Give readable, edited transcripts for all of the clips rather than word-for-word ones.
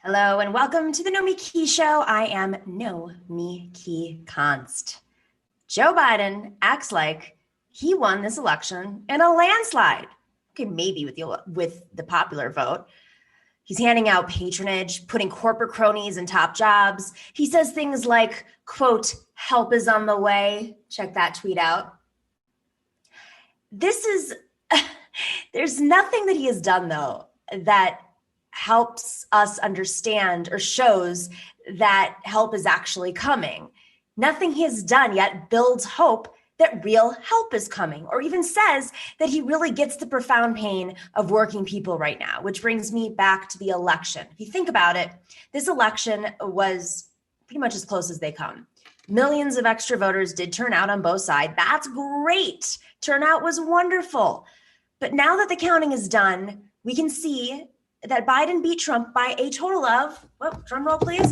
Hello and welcome to the Nomiki show. I am Nomiki Konst. Joe Biden acts like he won this election in a landslide. Okay, maybe with the popular vote. He's handing out patronage, putting corporate cronies in top jobs. He says things like, quote, help is on the way. Check that tweet out. There's nothing that he has done, though, that helps us understand or shows that help is actually coming. Nothing he has done yet builds hope that real help is coming, or even says that he really gets the profound pain of working people right now, which brings me back to the election. If you think about it, this election was pretty much as close as they come. Millions of extra voters did turn out on both sides. That's great. Turnout was wonderful. But now that the counting is done, we can see that Biden beat Trump by a total of, drum roll please,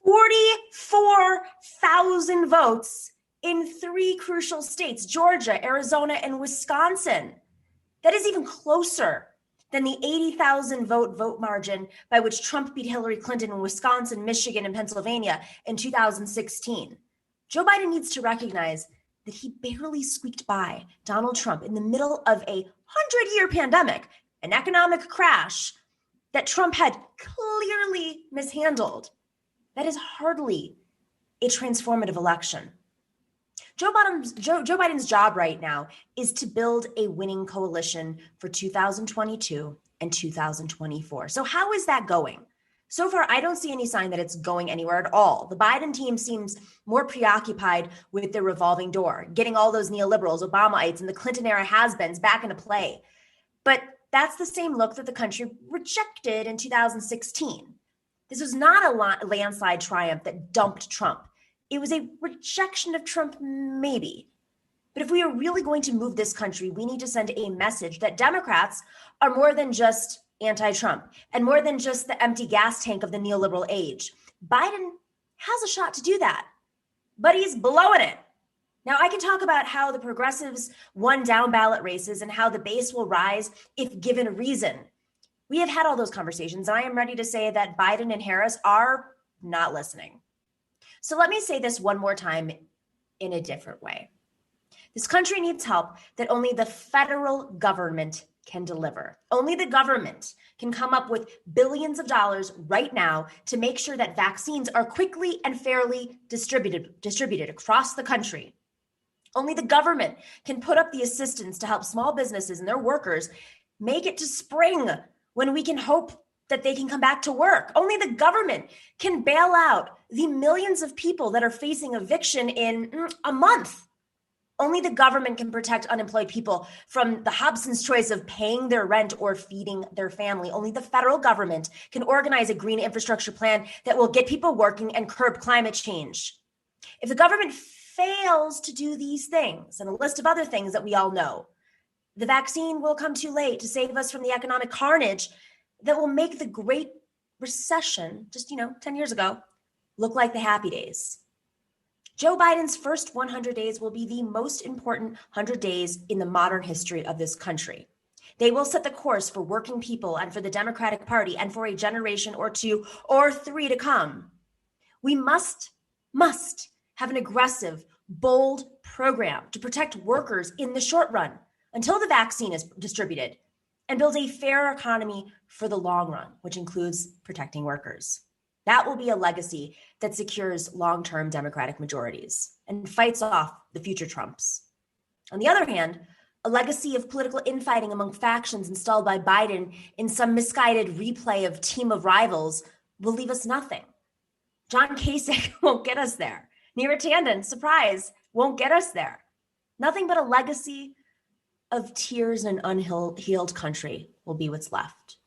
44,000 votes in 3 crucial states, Georgia, Arizona, and Wisconsin. That is even closer than the 80,000 vote margin by which Trump beat Hillary Clinton in Wisconsin, Michigan, and Pennsylvania in 2016. Joe Biden needs to recognize that he barely squeaked by Donald Trump in the middle of a 100-year pandemic, an economic crash that Trump had clearly mishandled. That is hardly a transformative election. Joe Biden's job right now is to build a winning coalition for 2022 and 2024. So how is that going? So far, I don't see any sign that it's going anywhere at all. The Biden team seems more preoccupied with the revolving door, getting all those neoliberals, Obamaites, and the Clinton era has-beens back into play. But that's the same look that the country rejected in 2016. This was not a landslide triumph that dumped Trump. It was a rejection of Trump, maybe. But if we are really going to move this country, we need to send a message that Democrats are more than just anti-Trump and more than just the empty gas tank of the neoliberal age. Biden has a shot to do that, but he's blowing it. Now, I can talk about how the progressives won down ballot races and how the base will rise if given a reason. We have had all those conversations, and I am ready to say that Biden and Harris are not listening. So let me say this one more time in a different way. This country needs help that only the federal government can deliver. Only the government can come up with billions of dollars right now to make sure that vaccines are quickly and fairly distributed across the country. Only the government can put up the assistance to help small businesses and their workers make it to spring when we can hope that they can come back to work. Only the government can bail out the millions of people that are facing eviction in a month. Only the government can protect unemployed people from the Hobson's choice of paying their rent or feeding their family. Only the federal government can organize a green infrastructure plan that will get people working and curb climate change. If the government fails to do these things and a list of other things that we all know, the vaccine will come too late to save us from the economic carnage that will make the Great Recession, just 10 years ago, look like the happy days. Joe Biden's first 100 days will be the most important 100 days in the modern history of this country. They will set the course for working people and for the Democratic Party and for a generation or 2 or 3 to come. We must have an aggressive, bold program to protect workers in the short run until the vaccine is distributed and build a fair economy for the long run, which includes protecting workers. That will be a legacy that secures long-term Democratic majorities and fights off the future Trumps. On the other hand, a legacy of political infighting among factions installed by Biden in some misguided replay of Team of Rivals will leave us nothing. John Kasich won't get us there. Neera Tanden, surprise, won't get us there. Nothing but a legacy of tears and an unhealed country will be what's left.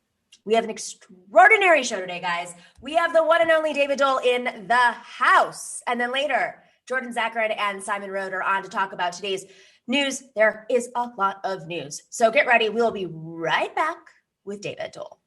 We have an extraordinary show today, guys. We have the one and only David Doel in the house. And then later, Jordan Zakarin and Simon Rode are on to talk about today's news. There is a lot of news. So get ready. We'll be right back with David Doel.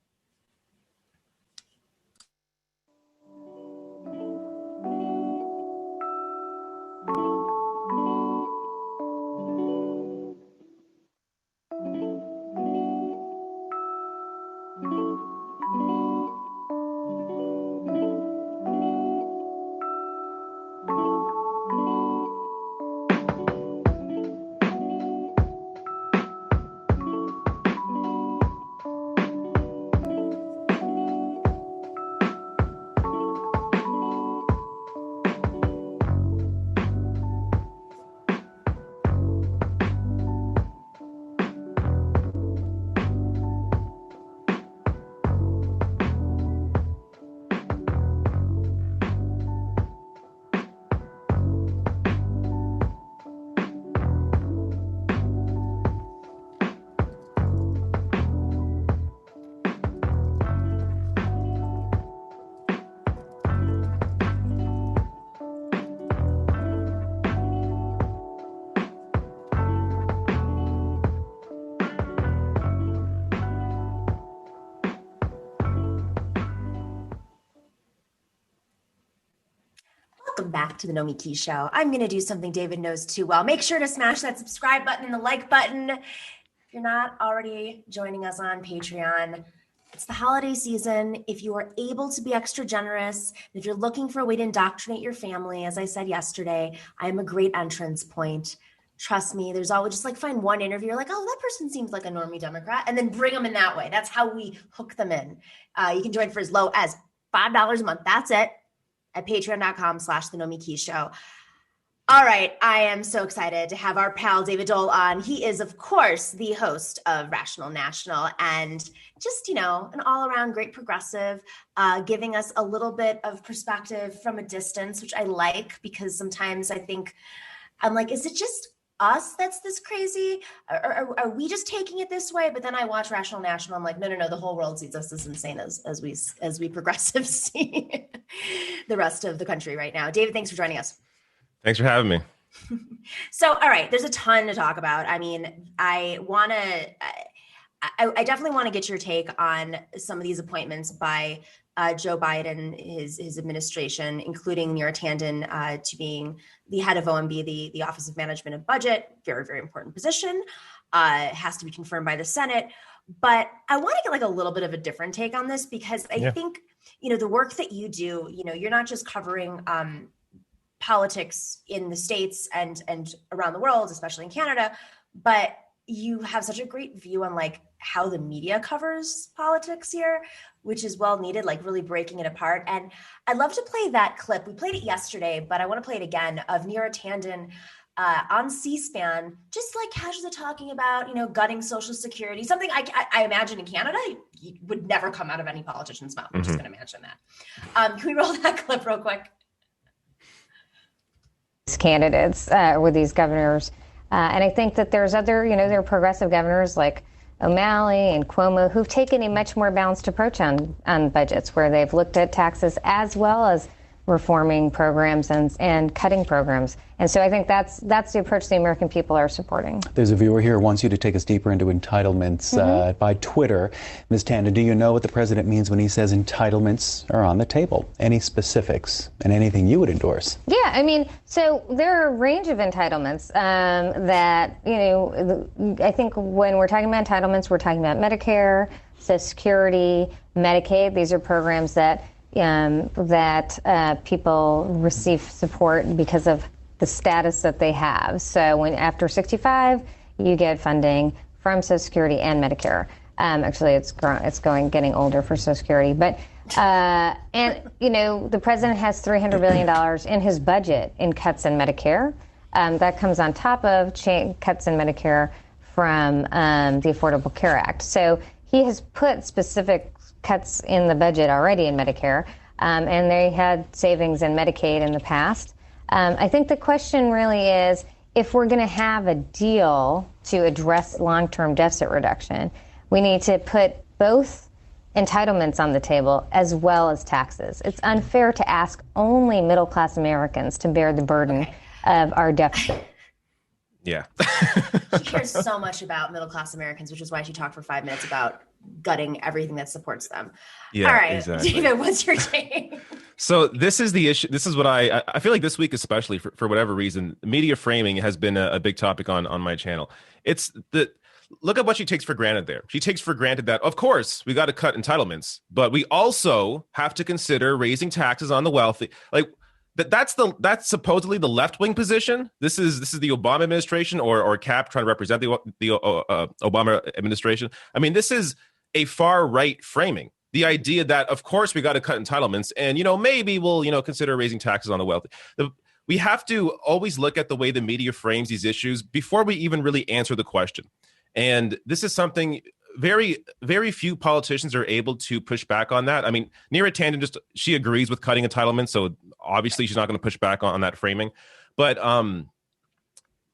Welcome back to the Nomiki Show. I'm going to do something David knows too well. Make sure to smash that subscribe button and the like button. If you're not already joining us on Patreon, it's the holiday season. If you are able to be extra generous, if you're looking for a way to indoctrinate your family, as I said yesterday, I'm a great entrance point. Trust me, there's always just like find one interviewer like, oh, that person seems like a normie Democrat, and then bring them in that way. That's how we hook them in. You can join for as low as $5 a month. That's it. At patreon.com/the Nomiki Show. All right, I am so excited to have our pal David Doel on. He is, of course, the host of Rational National and just, an all-around great progressive, giving us a little bit of perspective from a distance, which I like because sometimes I think I'm like, is it just us that's this crazy? Or are we just taking it this way? But then I watch Rational National. I'm like, no, the whole world sees us as insane as we progressives see the rest of the country right now. David, thanks for joining us. Thanks for having me. So, all right, there's a ton to talk about. I mean, I definitely want to get your take on some of these appointments by Joe Biden, his administration, including Neera Tanden to being the head of OMB, the Office of Management and Budget, very, very important position. It has to be confirmed by the Senate. But I want to get like a little bit of a different take on this because I think, the work that you do, you're not just covering politics in the States and around the world, especially in Canada, but you have such a great view on like how the media covers politics here, which is well needed, like really breaking it apart. And I'd love to play that clip. We played it yesterday, but I want to play it again of Neera Tanden on C-SPAN, just like casually talking about, gutting Social Security, something I imagine in Canada would never come out of any politician's mouth. I'm just going to imagine that. Can we roll that clip real quick? Candidates with these governors. And I think that there's other, there are progressive governors like O'Malley and Cuomo who've taken a much more balanced approach on budgets where they've looked at taxes as well as reforming programs and cutting programs. And so I think that's the approach the American people are supporting. There's a viewer here who wants you to take us deeper into entitlements by Twitter. Ms. Tanden, do you know what the president means when he says entitlements are on the table? Any specifics and anything you would endorse? Yeah, so there are a range of entitlements that, I think when we're talking about entitlements, we're talking about Medicare, Social Security, Medicaid. These are programs that people receive support because of the status that they have. So when after 65, you get funding from Social Security and Medicare. Actually, it's getting older for Social Security. But the president has $300 billion in his budget in cuts in Medicare. That comes on top of cuts in Medicare from the Affordable Care Act. So he has put specific cuts in the budget already in Medicare, and they had savings in Medicaid in the past. I think the question really is, if we're going to have a deal to address long-term deficit reduction, we need to put both entitlements on the table as well as taxes. It's unfair to ask only middle-class Americans to bear the burden of our deficit. Yeah. She cares so much about middle-class Americans, which is why she talked for 5 minutes about gutting everything that supports them. Yeah, all right, exactly. David, what's your take? So this is the issue. This is what I feel like this week, especially for whatever reason, media framing has been a big topic on my channel. It's look at what she takes for granted there. She takes for granted that, of course, we got to cut entitlements, but we also have to consider raising taxes on the wealthy. Like that's supposedly the left-wing position. This is the Obama administration or Cap trying to represent the Obama administration. This is a far-right framing. The idea that, of course, we got to cut entitlements and, maybe we'll, consider raising taxes on the wealthy. We have to always look at the way the media frames these issues before we even really answer the question. And this is something very, very few politicians are able to push back on that. Neera Tanden she agrees with cutting entitlements, so obviously she's not going to push back on that framing. But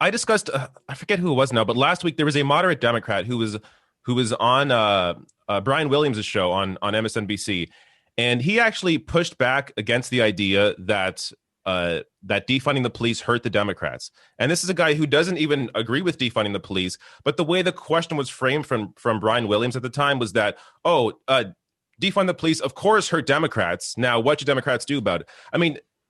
I discussed, I forget who it was now, but last week there was a moderate Democrat who was on Brian Williams' show on MSNBC, and he actually pushed back against the idea that defunding the police hurt the Democrats. And this is a guy who doesn't even agree with defunding the police. But the way the question was framed from Brian Williams at the time was that, defund the police, of course, hurt Democrats. Now, what should Democrats do about it?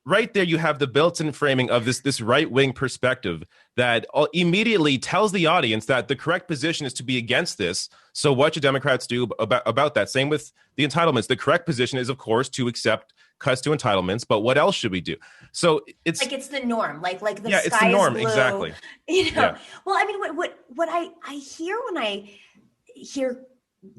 right there you have the built-in framing of this right-wing perspective that immediately tells the audience that the correct position is to be against this. So what should Democrats do about that? Same with the entitlements. The correct position is, of course, to accept cuts to entitlements, but what else should we do? So it's like it's the norm, like the yeah, sky it's the norm, is blue, exactly. you know. Yeah. Well, I mean, what I hear when I hear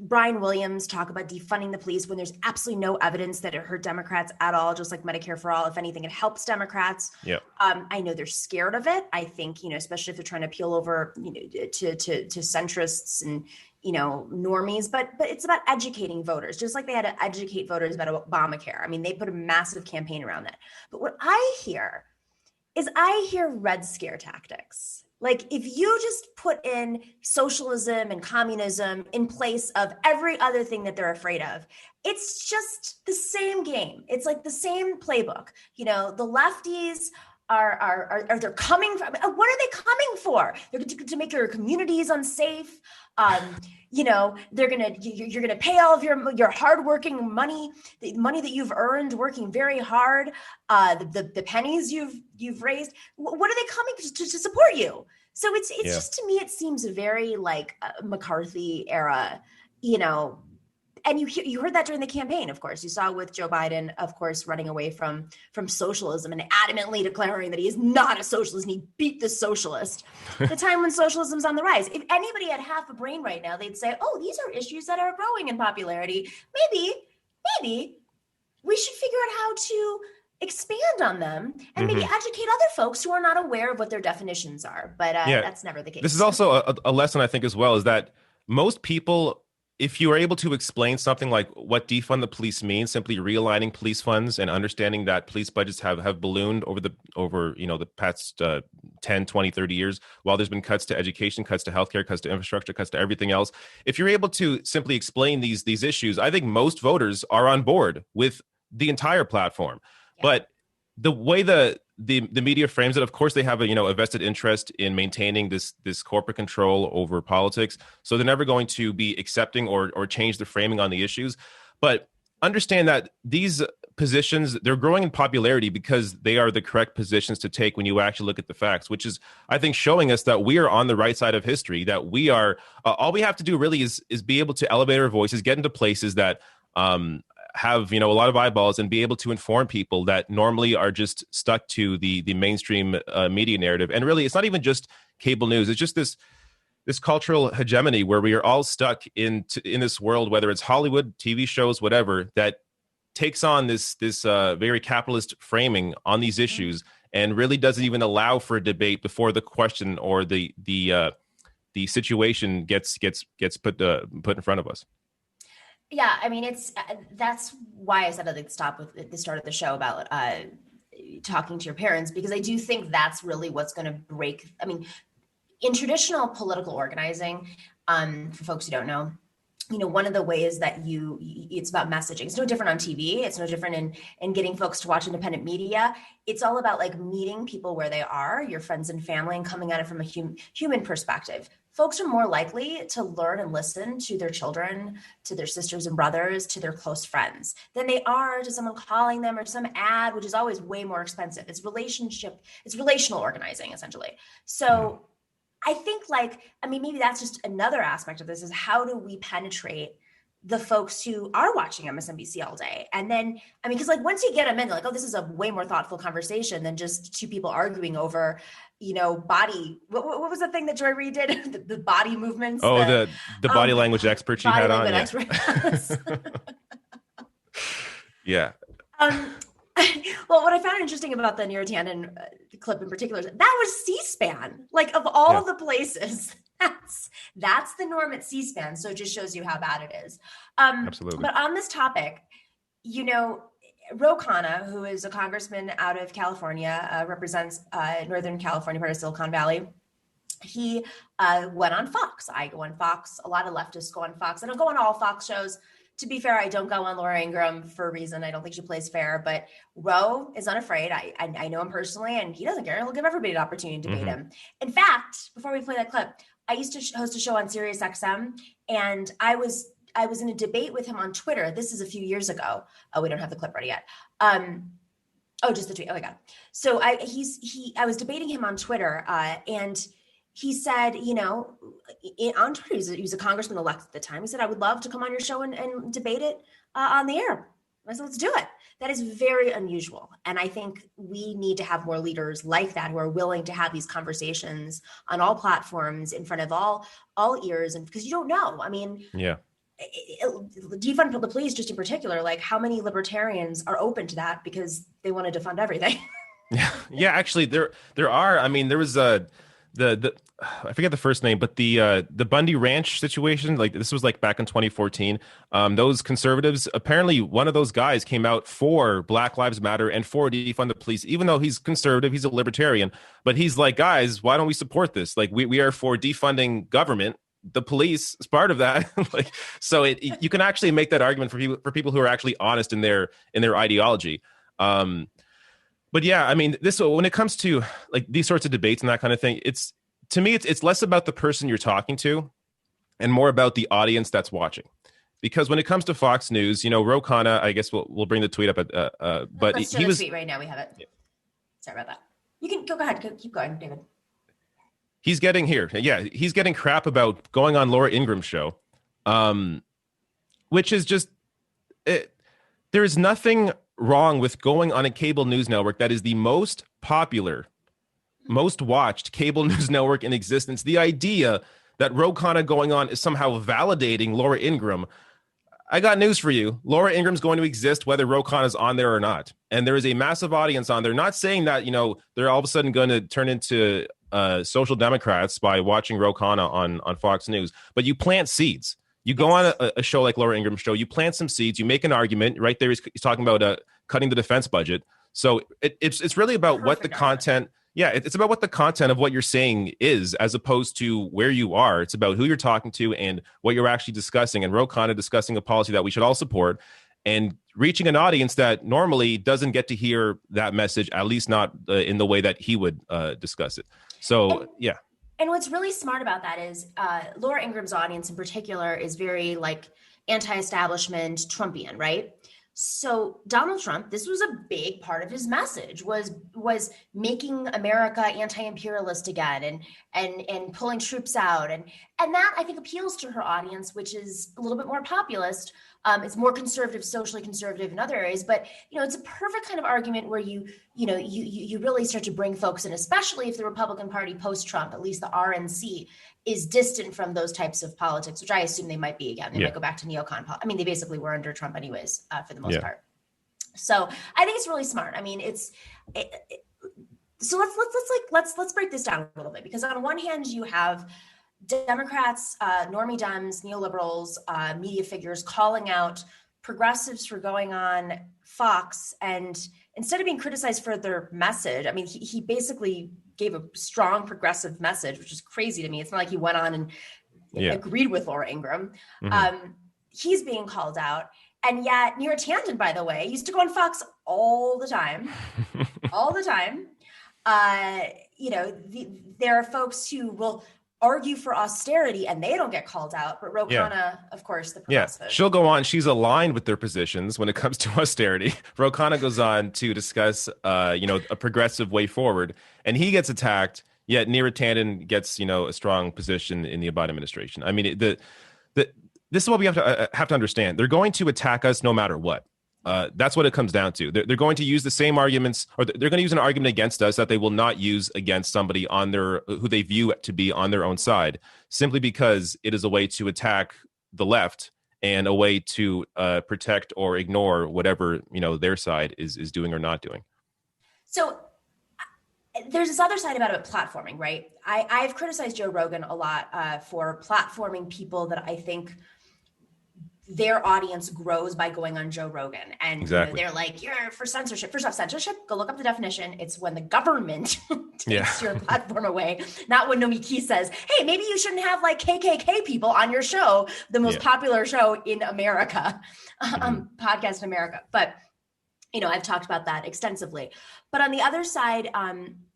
Brian Williams talk about defunding the police when there's absolutely no evidence that it hurt Democrats at all, just like Medicare for all. If anything, it helps Democrats. Yeah. I know they're scared of it. I think, especially if they're trying to appeal over, to centrists and, normies, but it's about educating voters, just like they had to educate voters about Obamacare. I mean, they put a massive campaign around that. But what I hear red scare tactics. Like if you just put in socialism and communism in place of every other thing that they're afraid of, it's just the same game. It's like the same playbook. The lefties are they're coming from, what are they coming for? They're to make your communities unsafe. You're gonna pay all of your hardworking money, the money that you've earned working very hard, the pennies you've raised. What are they coming to support you? So it's just, to me, it seems very like McCarthy era, and you heard that during the campaign. Of course, you saw with Joe Biden, of course, running away from socialism and adamantly declaring that he is not a socialist and he beat the socialist. The time when socialism's on the rise. If anybody had half a brain right now, they'd say, oh, these are issues that are growing in popularity. Maybe we should figure out how to expand on them and maybe educate other folks who are not aware of what their definitions are. But that's never the case. This is also a lesson, I think, as well, is that most people, if you are able to explain something like what defund the police means, simply realigning police funds and understanding that police budgets have ballooned over the past 10, 20, 30 years, while there's been cuts to education, cuts to healthcare, cuts to infrastructure, cuts to everything else. If you're able to simply explain these issues, I think most voters are on board with the entire platform. Yeah. But the way the media frames it, of course, they have a vested interest in maintaining this corporate control over politics. So they're never going to be accepting or change the framing on the issues. But understand that these positions, they're growing in popularity because they are the correct positions to take when you actually look at the facts, which is, I think, showing us that we are on the right side of history, that we are, all we have to do really is be able to elevate our voices, get into places that have a lot of eyeballs and be able to inform people that normally are just stuck to the mainstream media narrative. And really, it's not even just cable news. It's just this cultural hegemony where we are all stuck in this world, whether it's Hollywood, TV shows, whatever, that takes on this very capitalist framing on these issues and really doesn't even allow for a debate before the question or the situation gets put in front of us. Yeah, I mean, that's why I said I'd stop at the start of the show about talking to your parents, because I do think that's really what's going to break. I mean, in traditional political organizing, for folks who don't know, one of the ways that it's about messaging. It's no different on TV. It's no different in getting folks to watch independent media. It's all about like meeting people where they are, your friends and family, and coming at it from a human perspective. Folks are more likely to learn and listen to their children, to their sisters and brothers, to their close friends than they are to someone calling them or some ad, which is always way more expensive. It's relational organizing, essentially. So I think maybe that's just another aspect of this is how do we penetrate the folks who are watching MSNBC all day? And then, because once you get them in, they're like, oh, this is a way more thoughtful conversation than just two people arguing over, body. What was the thing that Joy Reid did? the body movements. Oh, the body language expert she had on. Yeah. Well, what I found interesting about the Neera Tanden clip in particular, that was C-SPAN. Like of all the places, that's the norm at C-SPAN. So it just shows you how bad it is. Absolutely. But on this topic, Ro Khanna, who is a congressman out of California, represents Northern California, part of Silicon Valley. He went on Fox. I go on Fox. A lot of leftists go on Fox. I don't go on all Fox shows. To be fair, I don't go on Laura Ingraham for a reason. I don't think she plays fair, but Ro is unafraid. I know him personally, and he doesn't care. He'll give everybody an opportunity to debate him. In fact, before we play that clip, I used to host a show on Sirius XM, and I was in a debate with him on Twitter. This is a few years ago. Oh, we don't have the clip ready yet. Oh, just the tweet. Oh my God. So I was debating him on Twitter, and he said, on Twitter, he was a congressman elect at the time. He said, I would love to come on your show and debate it on the air. I said, let's do it. That is very unusual. And I think we need to have more leaders like that who are willing to have these conversations on all platforms in front of all ears. And because you don't know, I mean, yeah. Defund the police, just in particular, like how many libertarians are open to that because they want to defund everything? Yeah, actually, there are. I mean, there was the I forget the first name, but the Bundy Ranch situation. Like this was like back in 2014. Those conservatives, apparently, one of those guys came out for Black Lives Matter and for defund the police, even though he's conservative, he's a libertarian. But he's like, guys, why don't we support this? Like we are for defunding government. The police is part of that. Like, so you can actually make that argument for people who are actually honest in their ideology. But yeah, I mean, when it comes to like these sorts of debates and that kind of thing, to me, it's less about the person you're talking to and more about the audience that's watching. Because when it comes to Fox News, Ro Khanna, I guess we'll bring the tweet up but let's show the tweet right now. We have it. Yeah. Sorry about that. You can go ahead. Keep going, David. He's getting crap about going on Laura Ingram's show, which is just there is nothing wrong with going on a cable news network that is the most popular, most watched cable news network in existence. The idea that Ro Khanna going on is somehow validating Laura Ingraham. I got news for you. Laura Ingram's going to exist whether Ro Khanna is on there or not. And there is a massive audience on there. Not saying that, they're all of a sudden going to turn into social democrats by watching Ro Khanna on Fox News. But you plant seeds. You go on a show like Laura Ingram's show, you plant some seeds, you make an argument. Right there, he's talking about cutting the defense budget. So it's really about what the content. Yeah, it's about what the content of what you're saying is, as opposed to where you are. It's about who you're talking to and what you're actually discussing. And Ro Khanna discussing a policy that we should all support and reaching an audience that normally doesn't get to hear that message, at least not in the way that he would discuss it. So, yeah. And what's really smart about that is Laura Ingram's audience in particular is very like anti-establishment Trumpian, right? So Donald Trump, this was a big part of his message, was making America anti-imperialist again and pulling troops out. And that I think appeals to her audience, which is a little bit more populist. It's more conservative, socially conservative in other areas, but it's a perfect kind of argument where you really start to bring folks in, especially if the Republican Party post-Trump, at least the RNC, is distant from those types of politics, which I assume they might be again. They might go back to neocon. I mean, they basically were under Trump anyways, for the most part. So I think it's really smart. I mean, so let's break this down a little bit, because on one hand you have Democrats, normie Dems, neoliberals, media figures calling out progressives for going on Fox, and instead of being criticized for their message, I mean, he basically gave a strong progressive message, which is crazy to me. It's not like he went on and agreed with Laura Ingraham. Mm-hmm. He's being called out. And yet Neera Tanden, by the way, used to go on Fox all the time, all the time. There are folks who will argue for austerity and they don't get called out, but Ro Khanna, of course, the progressive. Yeah, she'll go on. She's aligned with their positions when it comes to austerity. Ro Khanna goes on to discuss, a progressive way forward, and he gets attacked. Yet Neera Tanden gets, a strong position in the Biden administration. I mean, this is what we have to understand. They're going to attack us no matter what. That's what it comes down to. They're going to use the same arguments, or they're going to use an argument against us that they will not use against somebody who they view to be on their own side, simply because it is a way to attack the left and a way to protect or ignore whatever their side is doing or not doing. So there's this other side about it, platforming, right? I've criticized Joe Rogan a lot for platforming people that I think their audience grows by going on Joe Rogan. And exactly. They're like, you're for censorship. First off, censorship, go look up the definition. It's when the government takes your platform away, not when Nomiki says, hey, maybe you shouldn't have like KKK people on your show, the most popular show in America, podcast in America. But I've talked about that extensively. But on the other side,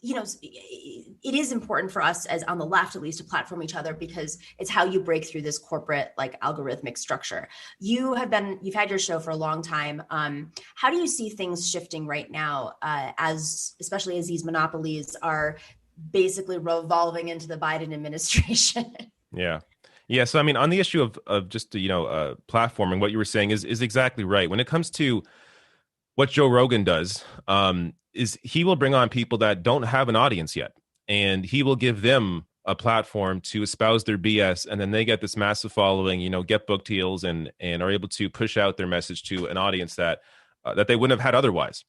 it is important for us, as on the left at least, to platform each other, because it's how you break through this corporate, like, algorithmic structure. You've had your show for a long time. How do you see things shifting right now, especially as these monopolies are basically revolving into the Biden administration? Yeah. Yeah. So, I mean, on the issue of just, platforming, what you were saying is exactly right. When it comes to what Joe Rogan does, is he will bring on people that don't have an audience yet, and he will give them a platform to espouse their BS, and then they get this massive following, get book deals, and are able to push out their message to an audience that they wouldn't have had otherwise.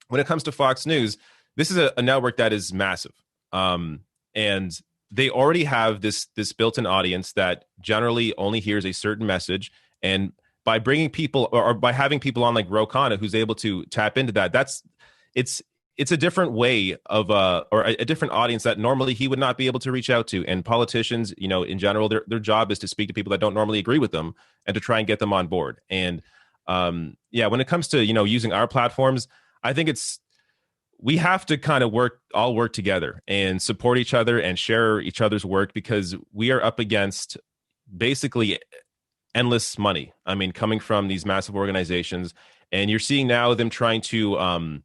When it comes to Fox News, this is a network that is massive, and they already have this built-in audience that generally only hears a certain message. And by bringing people, or by having people on like Ro Khanna, who's able to tap into that, it's a different way of or a different audience that normally he would not be able to reach out to. And politicians, in general, their job is to speak to people that don't normally agree with them and to try and get them on board. And when it comes to using our platforms, I think we have to kind of all work together and support each other and share each other's work, because we are up against basically endless money. I mean, coming from these massive organizations, and you're seeing now them trying to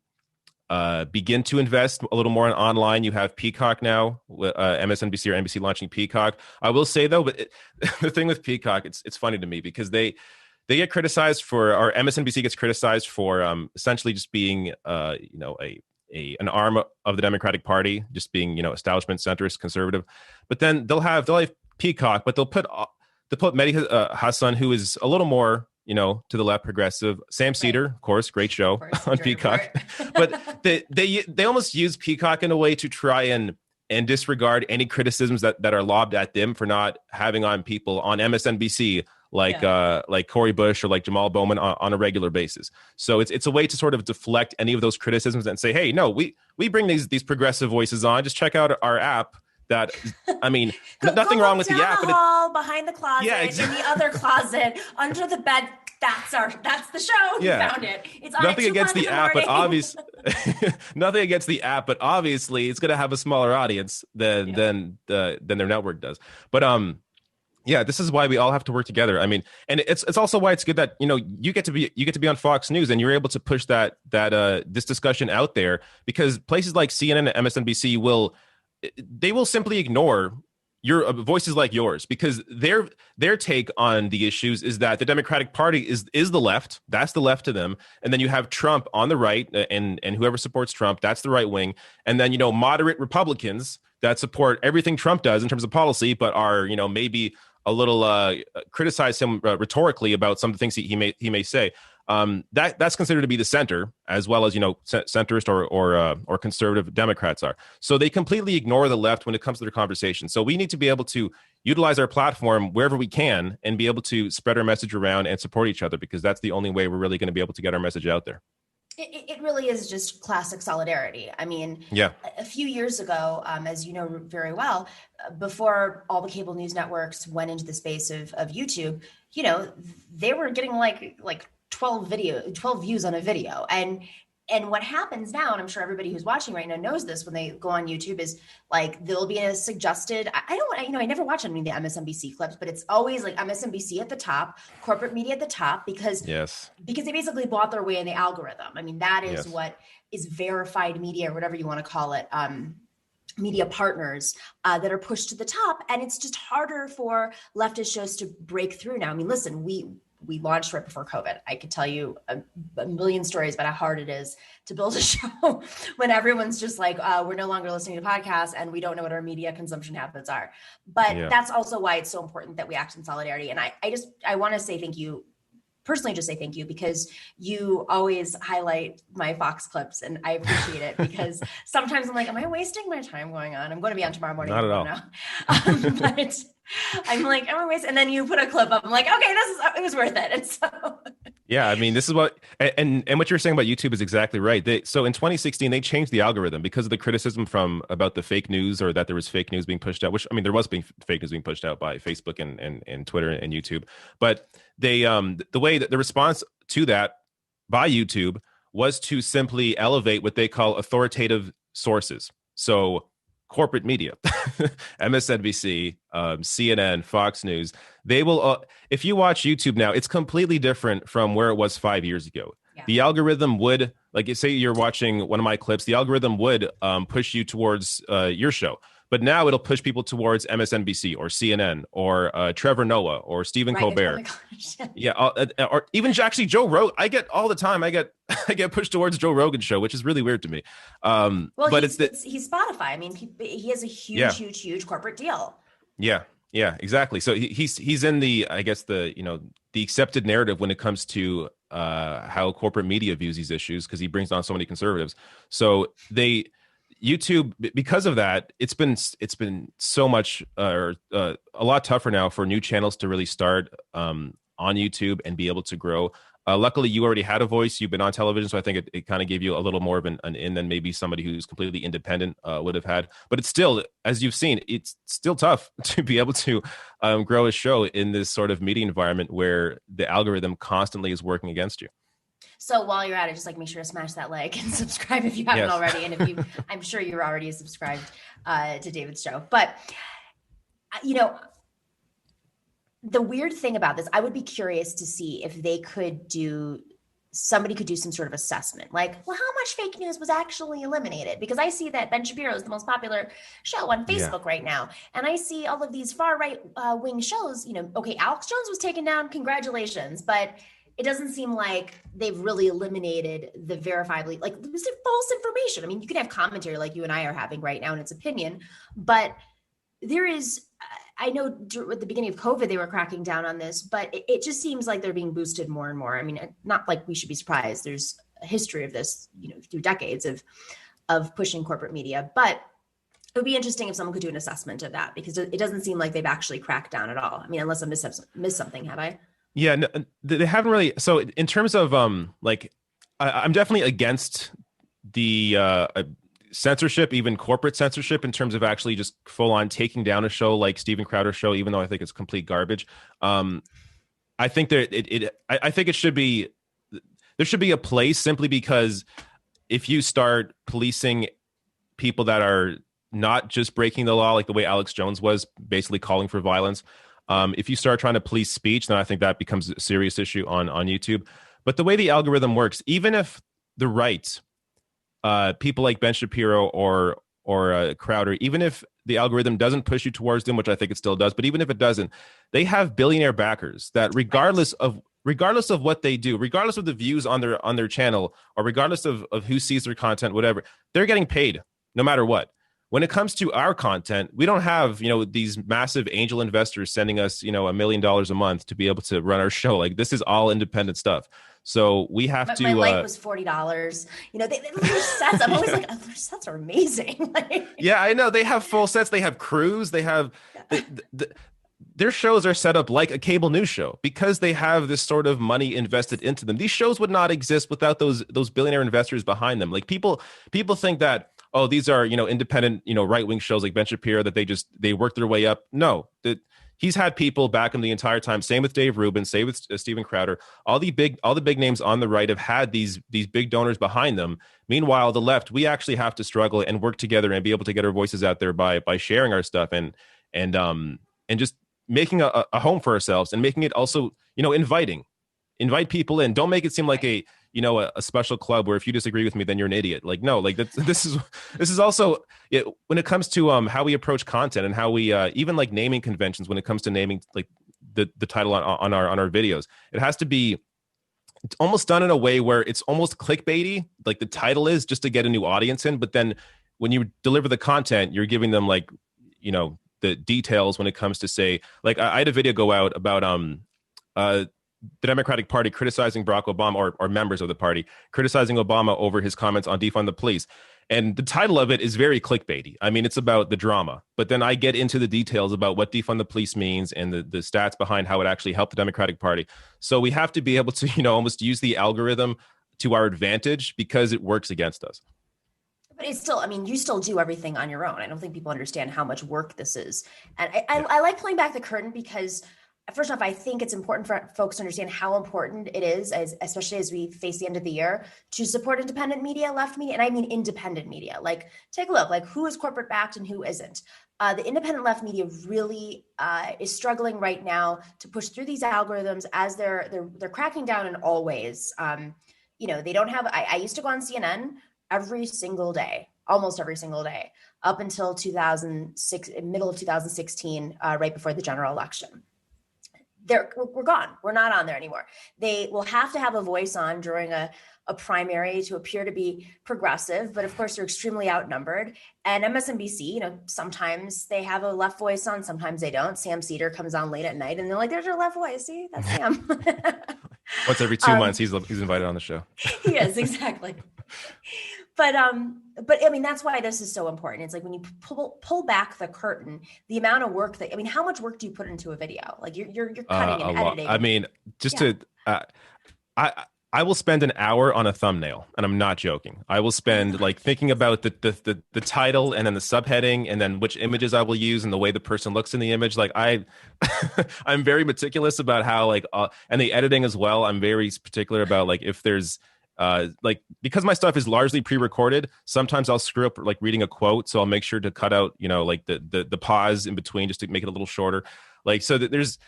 begin to invest a little more in online. You have Peacock now, MSNBC or NBC launching Peacock. I will say though, but the thing with Peacock, it's funny to me because they get criticized for, or MSNBC gets criticized for essentially just being an arm of the Democratic Party, just being establishment, centrist, conservative. But then they'll have Peacock, but they'll put Mehdi Hassan, who is a little more to the left, progressive. Sam Cedar, of course, great show on Peacock. But they almost use Peacock in a way to try and disregard any criticisms that are lobbed at them for not having on people on MSNBC like Cori Bush or like Jamal Bowman on a regular basis. So it's a way to sort of deflect any of those criticisms and say, hey, no, we bring these progressive voices on. Just check out our app. That, I mean, nothing wrong with the app. But hall, behind the closet, in the other closet, under the bed. That's the show. Yeah. You found it. It's on nothing against the app, but nothing against the app, but obviously it's going to have a smaller audience than their network does. But this is why we all have to work together. I mean, and it's also why it's good that you get to be on Fox News and you're able to push that this discussion out there, because places like CNN and MSNBC will simply ignore your voices like yours, because their take on the issues is that the Democratic Party is the left. That's the left to them. And then you have Trump on the right, and whoever supports Trump, that's the right wing. And then, moderate Republicans that support everything Trump does in terms of policy, but are, maybe a little criticize him rhetorically about some of the things he may say. That's considered to be the center, as well as centrist or conservative Democrats are. So they completely ignore the left when it comes to their conversation. So we need to be able to utilize our platform wherever we can and be able to spread our message around and support each other, because that's the only way we're really going to be able to get our message out there. It really is just classic solidarity. I mean, a few years ago, as you know very well, before all the cable news networks went into the space of YouTube, they were getting like 12 views on a video. And what happens now, and I'm sure everybody who's watching right now knows this when they go on YouTube, is like there'll be a suggested, I never watch any of the MSNBC clips, but it's always like MSNBC at the top, corporate media at the top, because they basically bought their way in the algorithm. I mean, that is what is verified media, or whatever you want to call it, media partners that are pushed to the top. And it's just harder for leftist shows to break through now. I mean, listen, we launched right before COVID. I could tell you a million stories about how hard it is to build a show when everyone's just like, we're no longer listening to podcasts and we don't know what our media consumption habits are. But that's also why it's so important that we act in solidarity. And I want to say thank you, personally just say thank you, because you always highlight my Fox clips, and I appreciate it, because sometimes I'm like, am I wasting my time going on? I'm going to be on tomorrow morning. Not at all. But I'm like, am I wasting? And then you put a clip up. I'm like, okay, it was worth it. And so yeah, I mean, this is what, and what you're saying about YouTube is exactly right. So in 2016, they changed the algorithm because of the criticism about the fake news, or that there was fake news being pushed out, which, I mean, there was fake news being pushed out by Facebook and Twitter and YouTube. But they, the way that the response to that by YouTube was to simply elevate what they call authoritative sources. So corporate media, MSNBC, CNN, Fox News, they will, if you watch YouTube now, it's completely different from where it was 5 years ago. Yeah. The algorithm would, like, say you're watching one of my clips, the algorithm would push you towards your show. But now it'll push people towards MSNBC or CNN or Trevor Noah or Stephen Colbert. Oh yeah, or even actually Joe Rogan. I get all the time. I get pushed towards Joe Rogan's show, which is really weird to me. Well, but he's Spotify. I mean, he has a huge corporate deal. Yeah, exactly. So he's in the, I guess, the accepted narrative when it comes to how corporate media views these issues, because he brings on so many conservatives. So YouTube, because of that, it's been so much a lot tougher now for new channels to really start on YouTube and be able to grow. Luckily, you already had a voice. You've been on television, so I think it kind of gave you a little more of an in than maybe somebody who's completely independent would have had. But it's still, as you've seen, it's still tough to be able to grow a show in this sort of media environment where the algorithm constantly is working against you. So while you're at it, just like make sure to smash that like and subscribe if you haven't already. And if you, I'm sure you're already subscribed to David's show. But, the weird thing about this, I would be curious to see if somebody could do some sort of assessment. Like, well, how much fake news was actually eliminated? Because I see that Ben Shapiro is the most popular show on Facebook right now. And I see all of these far right wing shows, okay, Alex Jones was taken down. Congratulations. But it doesn't seem like they've really eliminated the verifiably, like, there's false information. I mean, you can have commentary like you and I are having right now in its opinion, but there is, I know at the beginning of COVID, they were cracking down on this, but it just seems like they're being boosted more and more. I mean, not like we should be surprised. There's a history of this, through decades of pushing corporate media, but it would be interesting if someone could do an assessment of that, because it doesn't seem like they've actually cracked down at all. I mean, unless I missed something, have I? Yeah, no, they haven't really. So in terms of I'm definitely against the censorship, even corporate censorship, in terms of actually just full on taking down a show like Steven Crowder's show, even though I think it's complete garbage. I think I think it should be, there should be a place, simply because if you start policing people that are not just breaking the law, like the way Alex Jones was, basically calling for violence. If you start trying to police speech, then I think that becomes a serious issue on YouTube. But the way the algorithm works, even if the right, people like Ben Shapiro or Crowder, even if the algorithm doesn't push you towards them, which I think it still does, but even if it doesn't, they have billionaire backers that regardless of what they do, regardless of the views on their channel, or regardless of who sees their content, whatever, they're getting paid no matter what. When it comes to our content, we don't have, these massive angel investors sending us, $1 million a month to be able to run our show. Like, this is all independent stuff. So we have to. My light was $40. Their sets. I'm always like, their sets are amazing. Yeah, I know. They have full sets. They have crews. They have their shows are set up like a cable news show because they have this sort of money invested into them. These shows would not exist without those billionaire investors behind them. Like, people think that, oh, these are, independent, right-wing shows like Ben Shapiro, that they work their way up. No, that he's had people back him the entire time. Same with Dave Rubin, same with Steven Crowder. All the big names on the right have had these big donors behind them. Meanwhile, the left, we actually have to struggle and work together and be able to get our voices out there by sharing our stuff and just making a home for ourselves, and making it also, invite people in. Don't make it seem like a special club where if you disagree with me, then you're an idiot. Like, no, like this is also when it comes to how we approach content and how we even like naming conventions, when it comes to naming like the title on our videos, it has to be almost done in a way where it's almost clickbaity. Like, the title is just to get a new audience in, but then when you deliver the content, you're giving them like, the details when it comes to, say, like I had a video go out about the Democratic Party criticizing Barack Obama, or members of the party criticizing Obama over his comments on defund the police. And the title of it is very clickbaity. I mean, it's about the drama, but then I get into the details about what defund the police means and the stats behind how it actually helped the Democratic Party. So we have to be able to, almost use the algorithm to our advantage because it works against us. But it's still, I mean, you still do everything on your own. I don't think people understand how much work this is. And I like pulling back the curtain, because first off, I think it's important for folks to understand how important it is, especially as we face the end of the year, to support independent media, left media, and I mean independent media. Like, take a look, like who is corporate backed and who isn't. The independent left media really is struggling right now to push through these algorithms as they're cracking down in all ways. They don't have. I used to go on CNN every single day, almost every single day, up until 2006, middle of 2016, right before the general election. We're gone. We're not on there anymore. They will have to have a voice on during a primary to appear to be progressive, but of course they're extremely outnumbered. And MSNBC, sometimes they have a left voice on, sometimes they don't. Sam Cedar comes on late at night and they're like, there's your left voice. See, that's Sam. Once every 2 months, he's invited on the show. Yes, exactly. But I mean, that's why this is so important. It's like when you pull back the curtain, the amount of work how much work do you put into a video? Like you're cutting and editing. I mean, I will spend an hour on a thumbnail, and I'm not joking. I will spend like thinking about the title and then the subheading and then which images I will use and the way the person looks in the image. Like I'm very meticulous about how and the editing as well. I'm very particular about like if there's because my stuff is largely pre-recorded, sometimes I'll screw up like reading a quote, so I'll make sure to cut out like the pause in between just to make it a little shorter. Like so that there's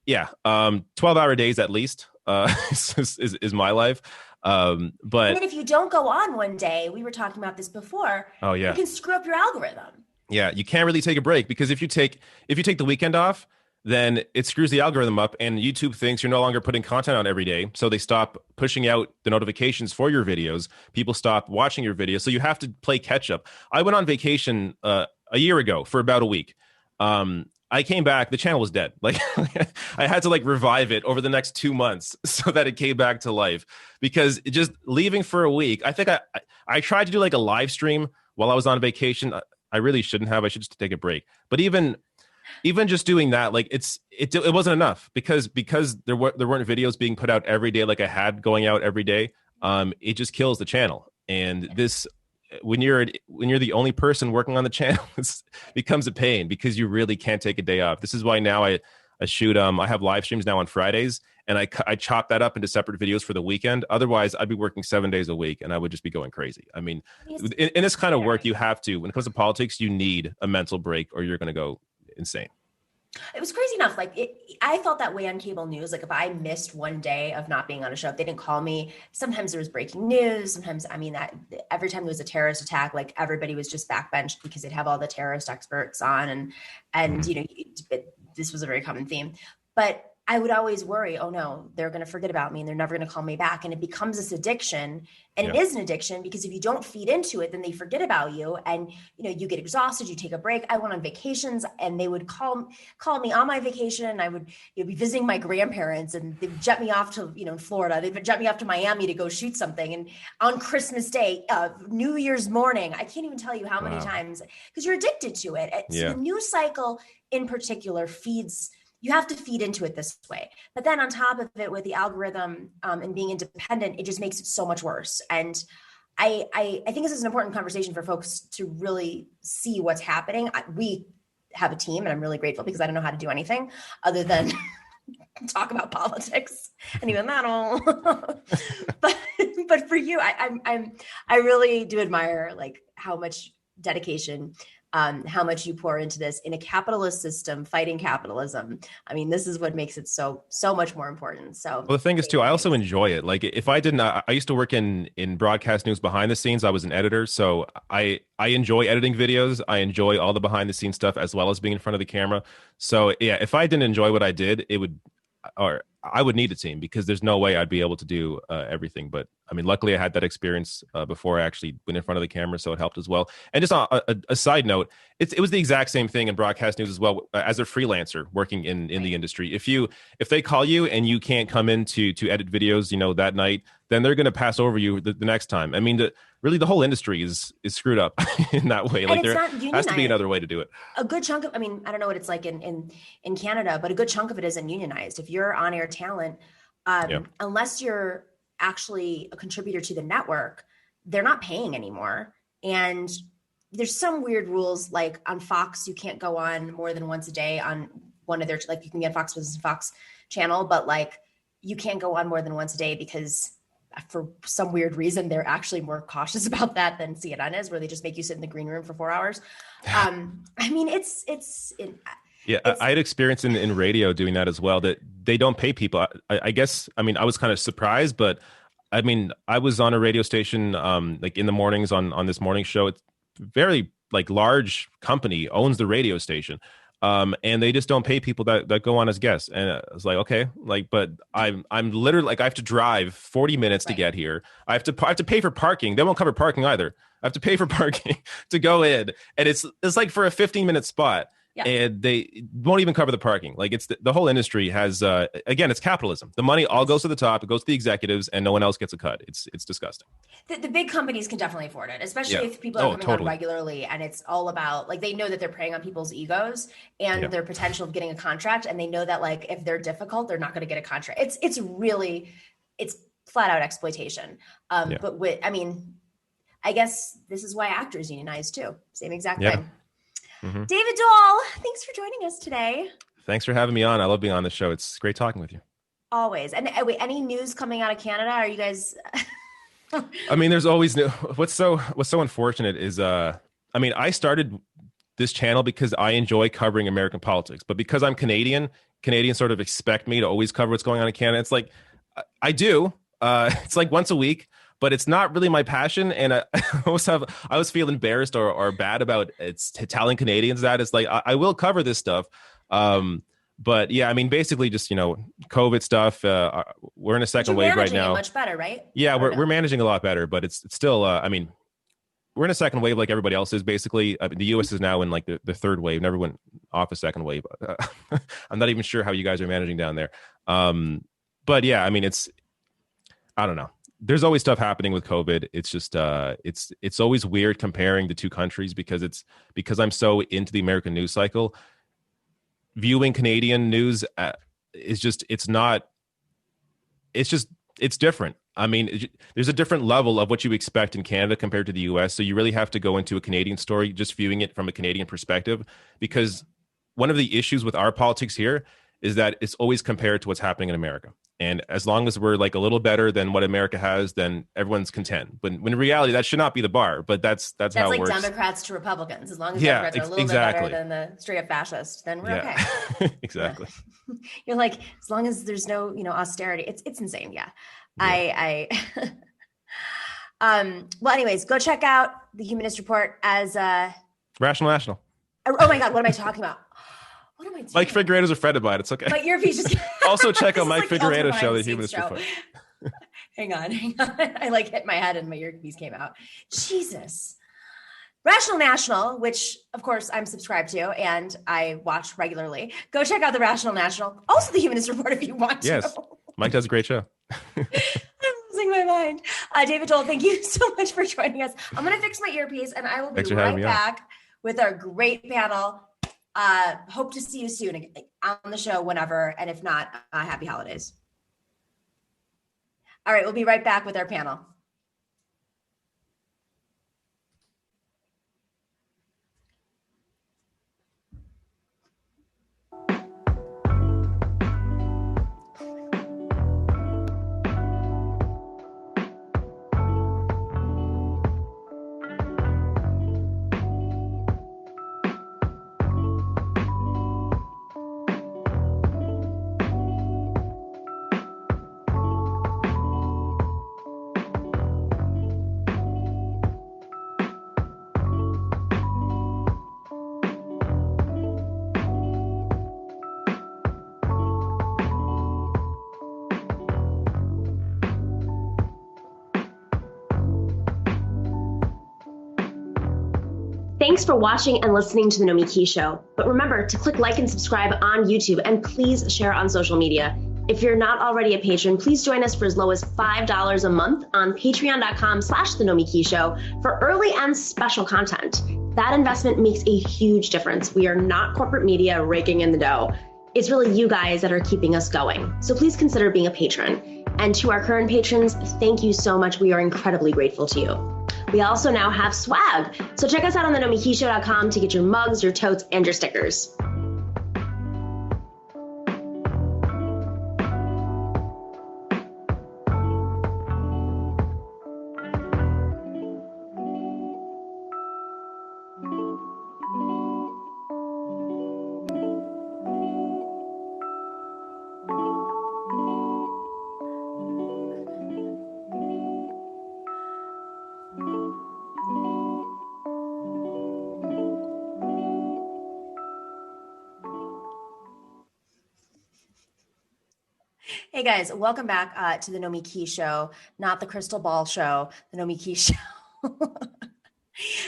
12-hour days at least is my life. But and then if you don't go on one day, we were talking about this before. Oh yeah, you can screw up your algorithm. Yeah, you can't really take a break because if you take the weekend off, then it screws the algorithm up and YouTube thinks you're no longer putting content out every day. So they stop pushing out the notifications for your videos. People stop watching your videos. So you have to play catch up. I went on vacation a year ago for about a week. I came back, the channel was dead. Like I had to revive it over the next 2 months so that it came back to life because just leaving for a week. I think I tried to do like a live stream while I was on vacation. I really shouldn't have. I should just take a break. But even just doing that, it wasn't enough because there weren't videos being put out every day like I had going out every day. It just kills the channel. And this, when you're the only person working on the channel, it becomes a pain because you really can't take a day off. This is why now I shoot. I have live streams now on Fridays, and I chop that up into separate videos for the weekend. Otherwise, I'd be working 7 days a week, and I would just be going crazy. I mean, in this kind of work, you have to. When it comes to politics, you need a mental break, or you're going to go insane. It was crazy enough. I felt that way on cable news. Like if I missed one day of not being on a show, if they didn't call me, sometimes there was breaking news. Sometimes, that every time there was a terrorist attack, like everybody was just backbenched because they'd have all the terrorist experts on and this was a very common theme. But I would always worry, oh no, they're going to forget about me and they're never going to call me back. And it becomes this addiction. And It is an addiction because if you don't feed into it, then they forget about you and, you get exhausted, you take a break. I went on vacations and they would call me on my vacation and I would be visiting my grandparents and they'd jet me off to, in Florida, they'd jet me off to Miami to go shoot something. And on Christmas Day, New Year's morning, I can't even tell you how many times because you're addicted to it. So the news cycle in particular you have to feed into it this way. But then on top of it with the algorithm and being independent, it just makes it so much worse. And I think this is an important conversation for folks to really see what's happening. We have a team and I'm really grateful because I don't know how to do anything other than talk about politics and even that all. but for you, I really do admire how much dedication how much you pour into this in a capitalist system, fighting capitalism. I mean, this is what makes it so much more important. So well, the thing is too, I also enjoy it. Like if I didn't, I used to work in broadcast news behind the scenes. I was an editor. So I enjoy editing videos. I enjoy all the behind the scenes stuff as well as being in front of the camera. So yeah, if I didn't enjoy what I did, I would need a team because there's no way I'd be able to do everything. But I mean, luckily I had that experience before I actually went in front of the camera, so it helped as well. And just a side note, it was the exact same thing in broadcast news as well. As a freelancer working in the industry, if they call you and you can't come in to edit videos, that night, then they're going to pass over you the next time. I mean, really, the whole industry is screwed up in that way. Like there has to be another way to do it. A good chunk of, I don't know what it's like in Canada, but a good chunk of it isn't unionized. If you're on-air talent, unless you're actually a contributor to the network, they're not paying anymore. And there's some weird rules, like on Fox, you can't go on more than once a day. On one of their, like you can get Fox Business and Fox channel, but like you can't go on more than once a day because for some weird reason, they're actually more cautious about that than CNN is, where they just make you sit in the green room for 4 hours. I mean, I had experience in radio doing that as well, that they don't pay people. I guess, I mean, I was kind of surprised, but I mean, I was on a radio station like in the mornings on this morning show. It's very like large company owns the radio station. And they just don't pay people that go on as guests. And I was like, okay, like, but I'm literally like, I have to drive 40 minutes to get here. I have to pay for parking. They won't cover parking either. I have to pay for parking to go in. And it's like for a 15-minute spot. Yeah. And they won't even cover the parking. Like it's the whole industry has, again, it's capitalism. The money all goes to the top. It goes to the executives and no one else gets a cut. It's disgusting. The big companies can definitely afford it, especially if people are coming on regularly, and it's all about like, they know that they're preying on people's egos and their potential of getting a contract. And they know that like, if they're difficult, they're not going to get a contract. It's flat out exploitation. But I guess this is why actors unionize too. Same exact thing. Mm-hmm. David Doel, thanks for joining us today. Thanks for having me on. I love being on the show. It's great talking with you. Always. And wait, any news coming out of Canada? Are you guys? I mean, there's always new. What's so unfortunate is, I mean, I started this channel because I enjoy covering American politics, but because I'm Canadians sort of expect me to always cover what's going on in Canada. It's like, I do. It's like once a week. But it's not really my passion, and I always feel embarrassed or bad about telling Canadians that. It's like I will cover this stuff, but yeah, I mean, basically just COVID stuff. We're in a second wave right now. Much better, right? Yeah, we're managing a lot better, but it's still. I mean, we're in a second wave like everybody else is. Basically, I mean, the U.S. is now in like the third wave. Never went off a second wave. I'm not even sure how you guys are managing down there. But yeah, I mean, I don't know. There's always stuff happening with COVID. It's just it's always weird comparing the two countries because I'm so into the American news cycle. Viewing Canadian news is just it's different. I mean, there's a different level of what you expect in Canada compared to the US. So you really have to go into a Canadian story just viewing it from a Canadian perspective, because one of the issues with our politics here is that it's always compared to what's happening in America. And as long as we're like a little better than what America has, then everyone's content. But when in reality, that should not be the bar. But that's how it like works. Democrats to Republicans. As long as Democrats are a little bit better than the straight up fascists, then we're okay. Exactly. You're like, as long as there's no austerity, it's insane. Yeah. Well, anyways, go check out the Humanist Report as Rational National. Oh my God, what am I talking about? What am I doing? Mike Figueredo's a friend of mine. It's okay. But your piece just also check out Mike Figueredo's show, The Humanist Report. Hang on. I like hit my head and my earpiece came out. Jesus. Rational National, which of course I'm subscribed to and I watch regularly. Go check out the Rational National. Also the Humanist Report if you want to. Yes. Mike does a great show. I'm losing my mind. David Doel, thank you so much for joining us. I'm going to fix my earpiece and I will be right back with our great panel. Hope to see you soon on the show whenever, and if not, happy holidays. All right, we'll be right back with our panel. Thanks for watching and listening to The Nomiki Show. But remember to click like and subscribe on YouTube and please share on social media. If you're not already a patron, please join us for as low as $5 a month on patreon.com/The Nomiki Show for early and special content. That investment makes a huge difference. We are not corporate media raking in the dough. It's really you guys that are keeping us going. So please consider being a patron. And to our current patrons, thank you so much. We are incredibly grateful to you. We also now have swag. So check us out on thenomikishow.com to get your mugs, your totes, and your stickers. Hey guys, welcome back to the Nomiki show, not the Crystal Ball show, the Nomiki show.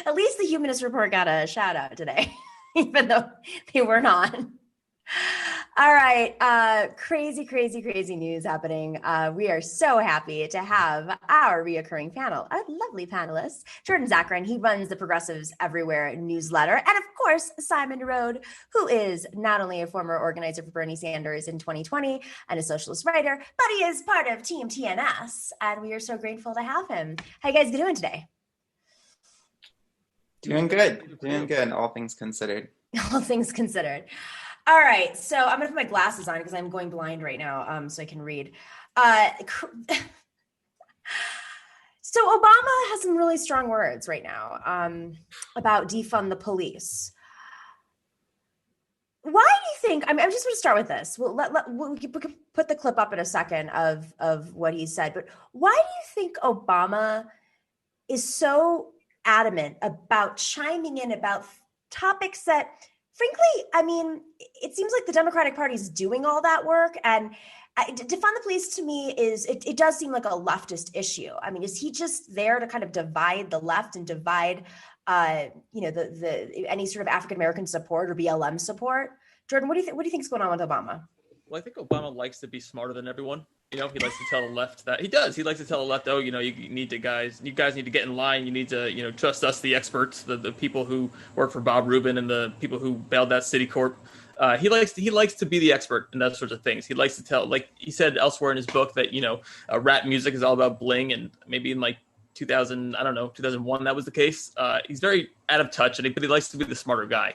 At least the Humanist Report got a shout out today, even though they weren't on. All right, crazy news happening. We are so happy to have our reoccurring panel, our lovely panelists, Jordan Zakarin. He runs the Progressives Everywhere newsletter, and of course, Simon Narode, who is not only a former organizer for Bernie Sanders in 2020 and a socialist writer, but he is part of Team TNS, and we are so grateful to have him. How you guys doing today? Doing good, all things considered. All things considered. All right, so I'm gonna put my glasses on because I'm going blind right now, so I can read. So Obama has some really strong words right now about defund the police. Why do you think? I just want to start with this. We can put the clip up in a second of what he said, but why do you think Obama is so adamant about chiming in about topics that, frankly, I mean, it seems like the Democratic Party is doing all that work, and defund the police to me it does seem like a leftist issue. I mean, is he just there to kind of divide the left and divide, the any sort of African American support or BLM support? Jordan, what do you think is going on with Obama? Well, I think Obama likes to be smarter than everyone. He likes to tell the left that he does. He likes to tell the left, you guys need to get in line. You need to, trust us, the experts, the people who work for Bob Rubin and the people who bailed out Citicorp. He likes to be the expert in that sorts of things. He likes to tell, like he said elsewhere in his book, that rap music is all about bling, and maybe in 2001 that was the case. He's very out of touch, but he likes to be the smarter guy.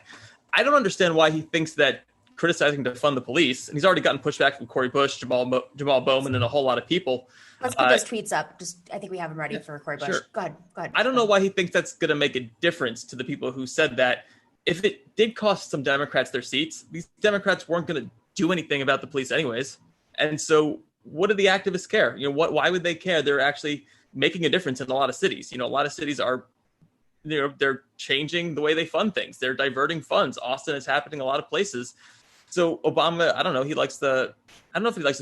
I don't understand why he thinks that criticizing defund the police, and he's already gotten pushback from Cori Bush, Jamal Bowman, and a whole lot of people. Let's put those tweets up. I think we have them ready for Cori Bush. Sure. Go ahead. I don't know why he thinks that's going to make a difference to the people who said that. If it did cost some Democrats their seats, these Democrats weren't going to do anything about the police anyways. And so what do the activists care? Why would they care? They're actually making a difference in a lot of cities. A lot of cities are, they're changing the way they fund things. They're diverting funds. Austin is happening a lot of places. So Obama, I don't know if he likes to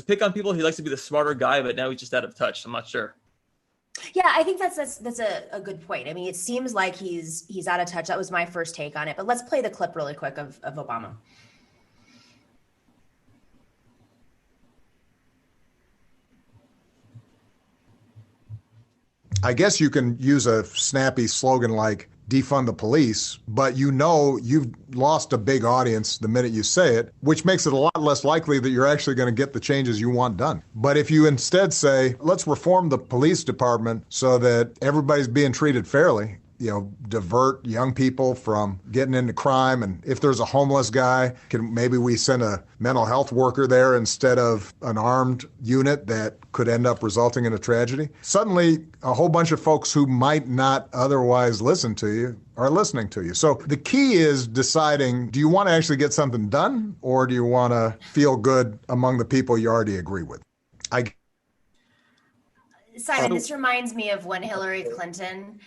pick on people. He likes to be the smarter guy, but now he's just out of touch. I'm not sure. Yeah, I think that's a good point. I mean, it seems like he's out of touch. That was my first take on it. But let's play the clip really quick of Obama. I guess you can use a snappy slogan like defund the police, but you've lost a big audience the minute you say it, which makes it a lot less likely that you're actually going to get the changes you want done. But if you instead say, let's reform the police department so that everybody's being treated fairly, divert young people from getting into crime. And if there's a homeless guy, maybe we send a mental health worker there instead of an armed unit that could end up resulting in a tragedy. Suddenly, a whole bunch of folks who might not otherwise listen to you are listening to you. So the key is deciding, do you want to actually get something done, or do you want to feel good among the people you already agree with? Simon, this reminds me of when Hillary Clinton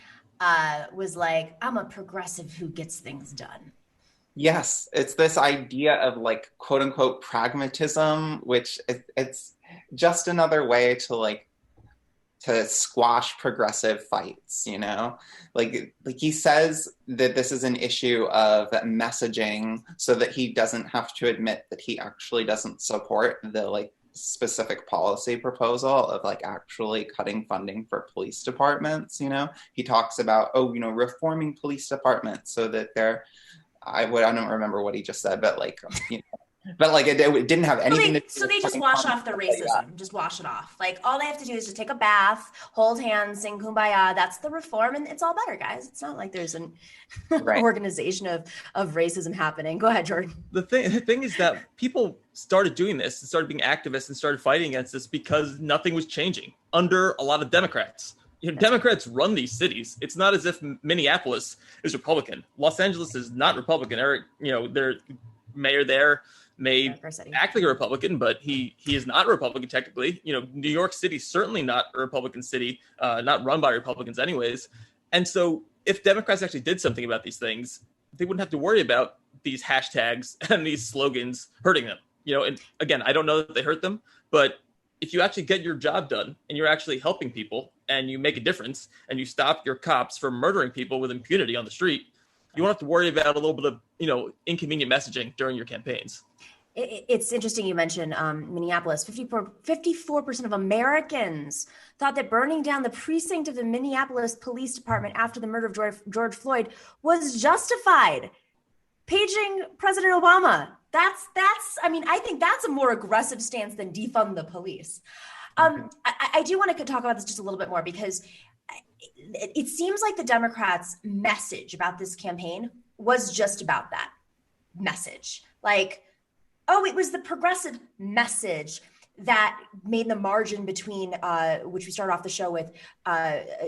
was like, I'm a progressive who gets things done. Yes, it's this idea of quote unquote pragmatism, which it's just another way to squash progressive fights, like he says that this is an issue of messaging so that he doesn't have to admit that he actually doesn't support the specific policy proposal of actually cutting funding for police departments. He talks about reforming police departments so that I don't remember what he just said, but it didn't have anything to do so they just wash off the racism. Just wash it off. All they have to do is just take a bath, hold hands, sing kumbaya. That's the reform, and it's all better, guys. It's not like there's an organization of racism happening. Go ahead, Jordan. The thing is that people started doing this and started being activists and started fighting against this because nothing was changing under a lot of Democrats. Democrats run these cities. It's not as if Minneapolis is Republican. Los Angeles is not Republican. Their mayor there may act like a Republican, but he is not a Republican technically. New York City, certainly not a Republican city, not run by Republicans anyways. And so if Democrats actually did something about these things, they wouldn't have to worry about these hashtags and these slogans hurting them. And again, I don't know that they hurt them, but if you actually get your job done and you're actually helping people and you make a difference and you stop your cops from murdering people with impunity on the street, you won't have to worry about a little bit of, inconvenient messaging during your campaigns. It's interesting you mentioned Minneapolis. 54% of Americans thought that burning down the precinct of the Minneapolis Police Department after the murder of George Floyd was justified. Paging President Obama. I think that's a more aggressive stance than defund the police. I do want to talk about this just a little bit more because it seems like the Democrats' message about this campaign was just about that message. Like, it was the progressive message that made the margin between, which we started off the show with,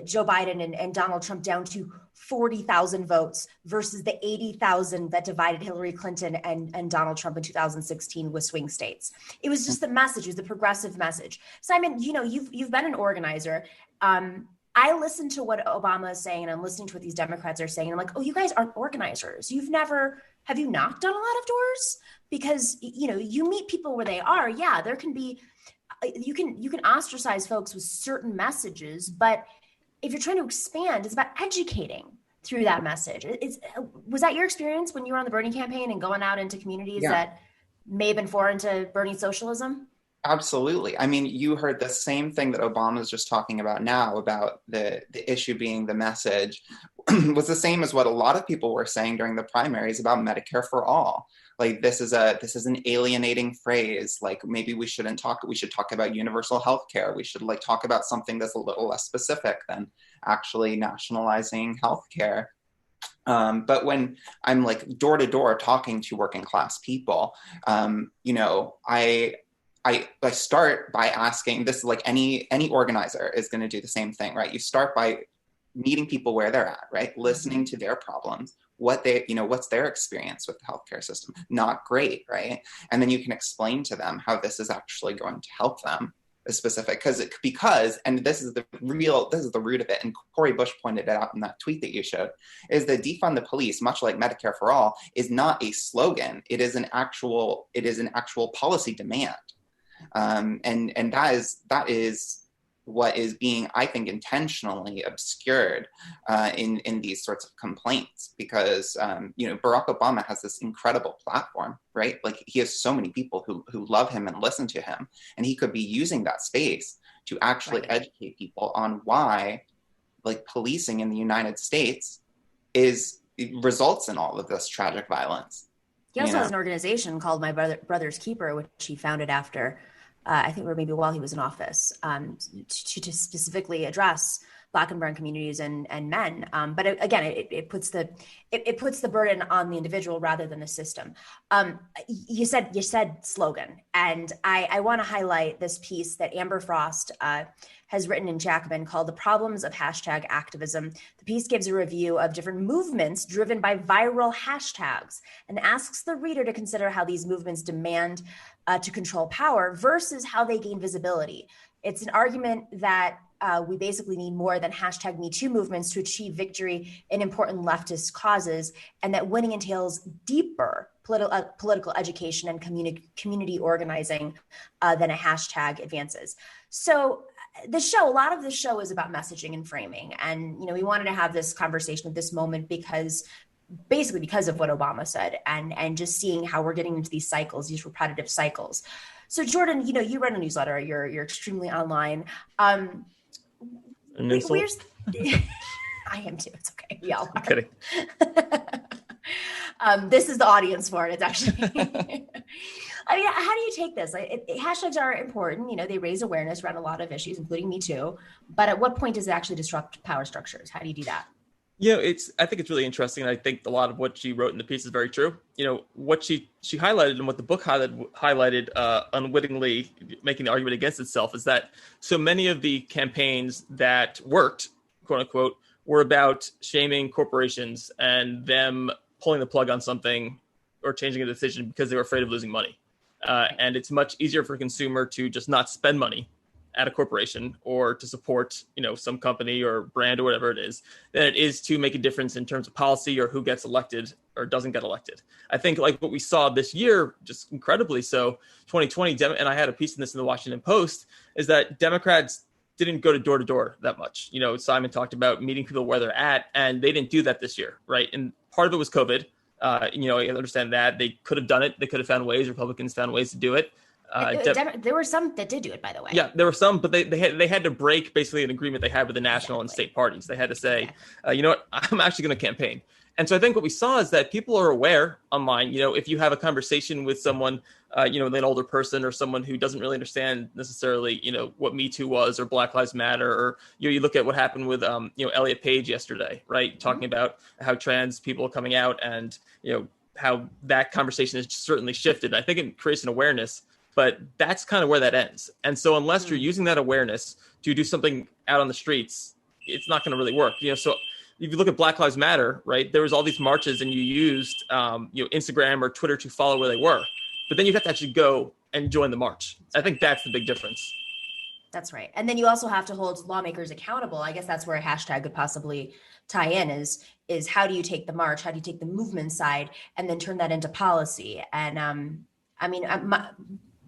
Joe Biden and Donald Trump down to 40,000 votes versus the 80,000 that divided Hillary Clinton and Donald Trump in 2016 with swing states. It was just the message, it was the progressive message. Simon, you've been an organizer. I listen to what Obama is saying and I'm listening to what these Democrats are saying. And I'm like, oh, you guys aren't organizers. Have you knocked on a lot of doors? Because, you meet people where they are. Yeah, there can be, you can ostracize folks with certain messages, but if you're trying to expand, it's about educating through that message. Was that your experience when you were on the Bernie campaign and going out into communities that may have been foreign to Bernie socialism? Absolutely. I mean, you heard the same thing that Obama is just talking about now about the issue being the message was the same as what a lot of people were saying during the primaries about Medicare for all. Like, this is an alienating phrase. Like, maybe we should talk about universal health care. We should talk about something that's a little less specific than actually nationalizing health care. But when I'm door to door talking to working class people, I start by asking, this is any organizer is going to do the same thing, right? You start by meeting people where they're at, right? Listening to their problems, what's their experience with the healthcare system? Not great, right? And then you can explain to them how this is actually going to help them, specific, because, and this is the root of it. And Cori Bush pointed it out in that tweet that you showed, is that defund the police, much like Medicare for all, is not a slogan. It is an actual policy demand. And that is what is being, I think, intentionally obscured in these sorts of complaints, because Barack Obama has this incredible platform, right? He has so many people who love him and listen to him, and he could be using that space to actually educate people on why policing in the United States results in all of this tragic violence. He also has an organization called My Brother's Keeper, which he founded after, I think, or maybe while he was in office, to specifically address Black and brown communities and men. But again, it puts the burden on the individual rather than the system. You said slogan, and I want to highlight this piece that Amber Frost has written in Jacobin called "The Problems of Hashtag Activism." The piece gives a review of different movements driven by viral hashtags and asks the reader to consider how these movements demand to control power versus how they gain visibility. It's an argument that we basically need more than hashtag Me Too movements to achieve victory in important leftist causes, and that winning entails deeper political education and community organizing than a hashtag advances. So a lot of the show is about messaging and framing. And, we wanted to have this conversation at this moment because of what Obama said and just seeing how we're getting into these cycles, these repetitive cycles. So Jordan, you run a newsletter, you're extremely online. I am too. It's okay. We all are. I'm kidding. This is the audience for it. It's actually. I mean, how do you take this? Hashtags are important. They raise awareness around a lot of issues, including Me Too. But at what point does it actually disrupt power structures? How do you do that? I think it's really interesting. I think a lot of what she wrote in the piece is very true. What she highlighted and what the book highlighted unwittingly making the argument against itself is that so many of the campaigns that worked, quote unquote, were about shaming corporations and them pulling the plug on something or changing a decision because they were afraid of losing money. And it's much easier for a consumer to just not spend money at a corporation or to support, some company or brand or whatever it is, than it is to make a difference in terms of policy or who gets elected or doesn't get elected. I think like what we saw this year, just incredibly so, 2020, and I had a piece in this in the Washington Post, is that Democrats didn't go to door that much. Simon talked about meeting people where they're at, and they didn't do that this year, right? And part of it was COVID. I understand that. They could have done it. They could have found ways. Republicans found ways to do it. There were some that did do it, by the way. Yeah, there were some, but they had to break basically an agreement they had with the national and state parties. They had to say, you know what, I'm actually going to campaign. And so I think what we saw is that people are aware online. If you have a conversation with someone, an older person or someone who doesn't really understand necessarily, what Me Too was or Black Lives Matter, or you look at what happened with, Elliot Page yesterday, right? Talking about how trans people are coming out and, how that conversation has certainly shifted. I think it creates an awareness, but that's kind of where that ends. And so unless you're using that awareness to do something out on the streets, it's not going to really work. So if you look at Black Lives Matter, right, there was all these marches and you used, Instagram or Twitter to follow where they were, but then you have to actually go and join the march. I think that's the big difference. That's right. And then you also have to hold lawmakers accountable. I guess that's where a hashtag could possibly tie in is how do you take the march? How do you take the movement side and then turn that into policy? And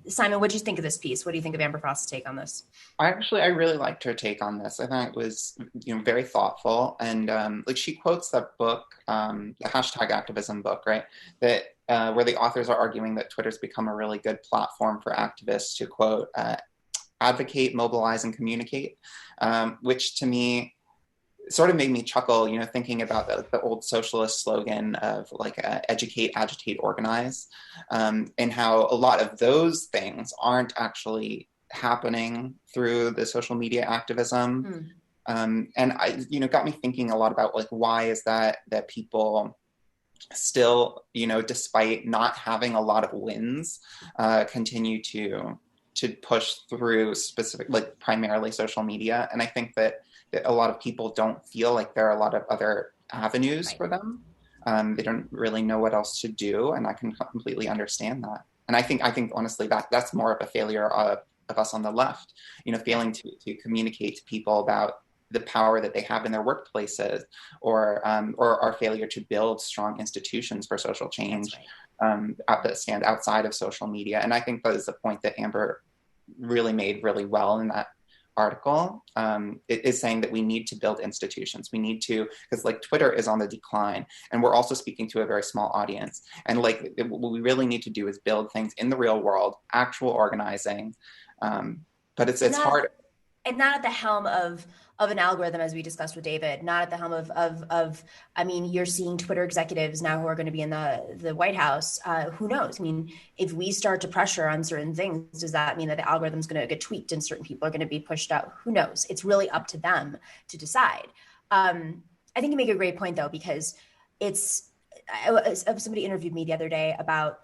Simon, what do you think of this piece? What do you think of Amber Frost's take on this? I really liked her take on this. I thought it was, very thoughtful. And she quotes that book, the Hahstag Activism book, right? That where the authors are arguing that Twitter's become a really good platform for activists to, quote, advocate, mobilize, and communicate, which to me sort of made me chuckle, thinking about the old socialist slogan of educate, agitate, organize, and how a lot of those things aren't actually happening through the social media activism. And I, got me thinking a lot about why is that people still, despite not having a lot of wins, continue to push through specific, primarily social media. And I think that a lot of people don't feel like there are a lot of other avenues for them. They don't really know what else to do. And I can completely understand that. And I think honestly, that's more of a failure of us on the left, failing to communicate to people about the power that they have in their workplaces, or our failure to build strong institutions for social change that stand outside of social media. And I think that is the point that Amber really made really well in that article. It is saying that we need to build institutions. We need to, because Twitter is on the decline, and we're also speaking to a very small audience. And what we really need to do is build things in the real world, actual organizing. But it's hard. And not at the helm of an algorithm, as we discussed with David, not at the helm of you're seeing Twitter executives now who are going to be in the White House. Who knows? If we start to pressure on certain things, does that mean that the algorithm's going to get tweaked and certain people are going to be pushed out? Who knows? It's really up to them to decide. I think you make a great point, though, because somebody interviewed me the other day about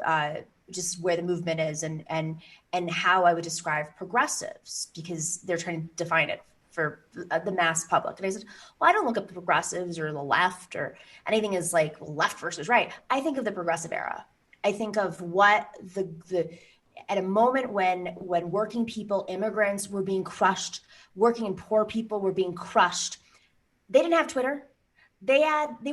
just where the movement is and how I would describe progressives, because they're trying to define it for the mass public. And I said, well, I don't look at the progressives or the left or anything as left versus right. I think of the progressive era. I think of what at a moment when working people, immigrants were being crushed, working and poor people were being crushed. They didn't have Twitter. They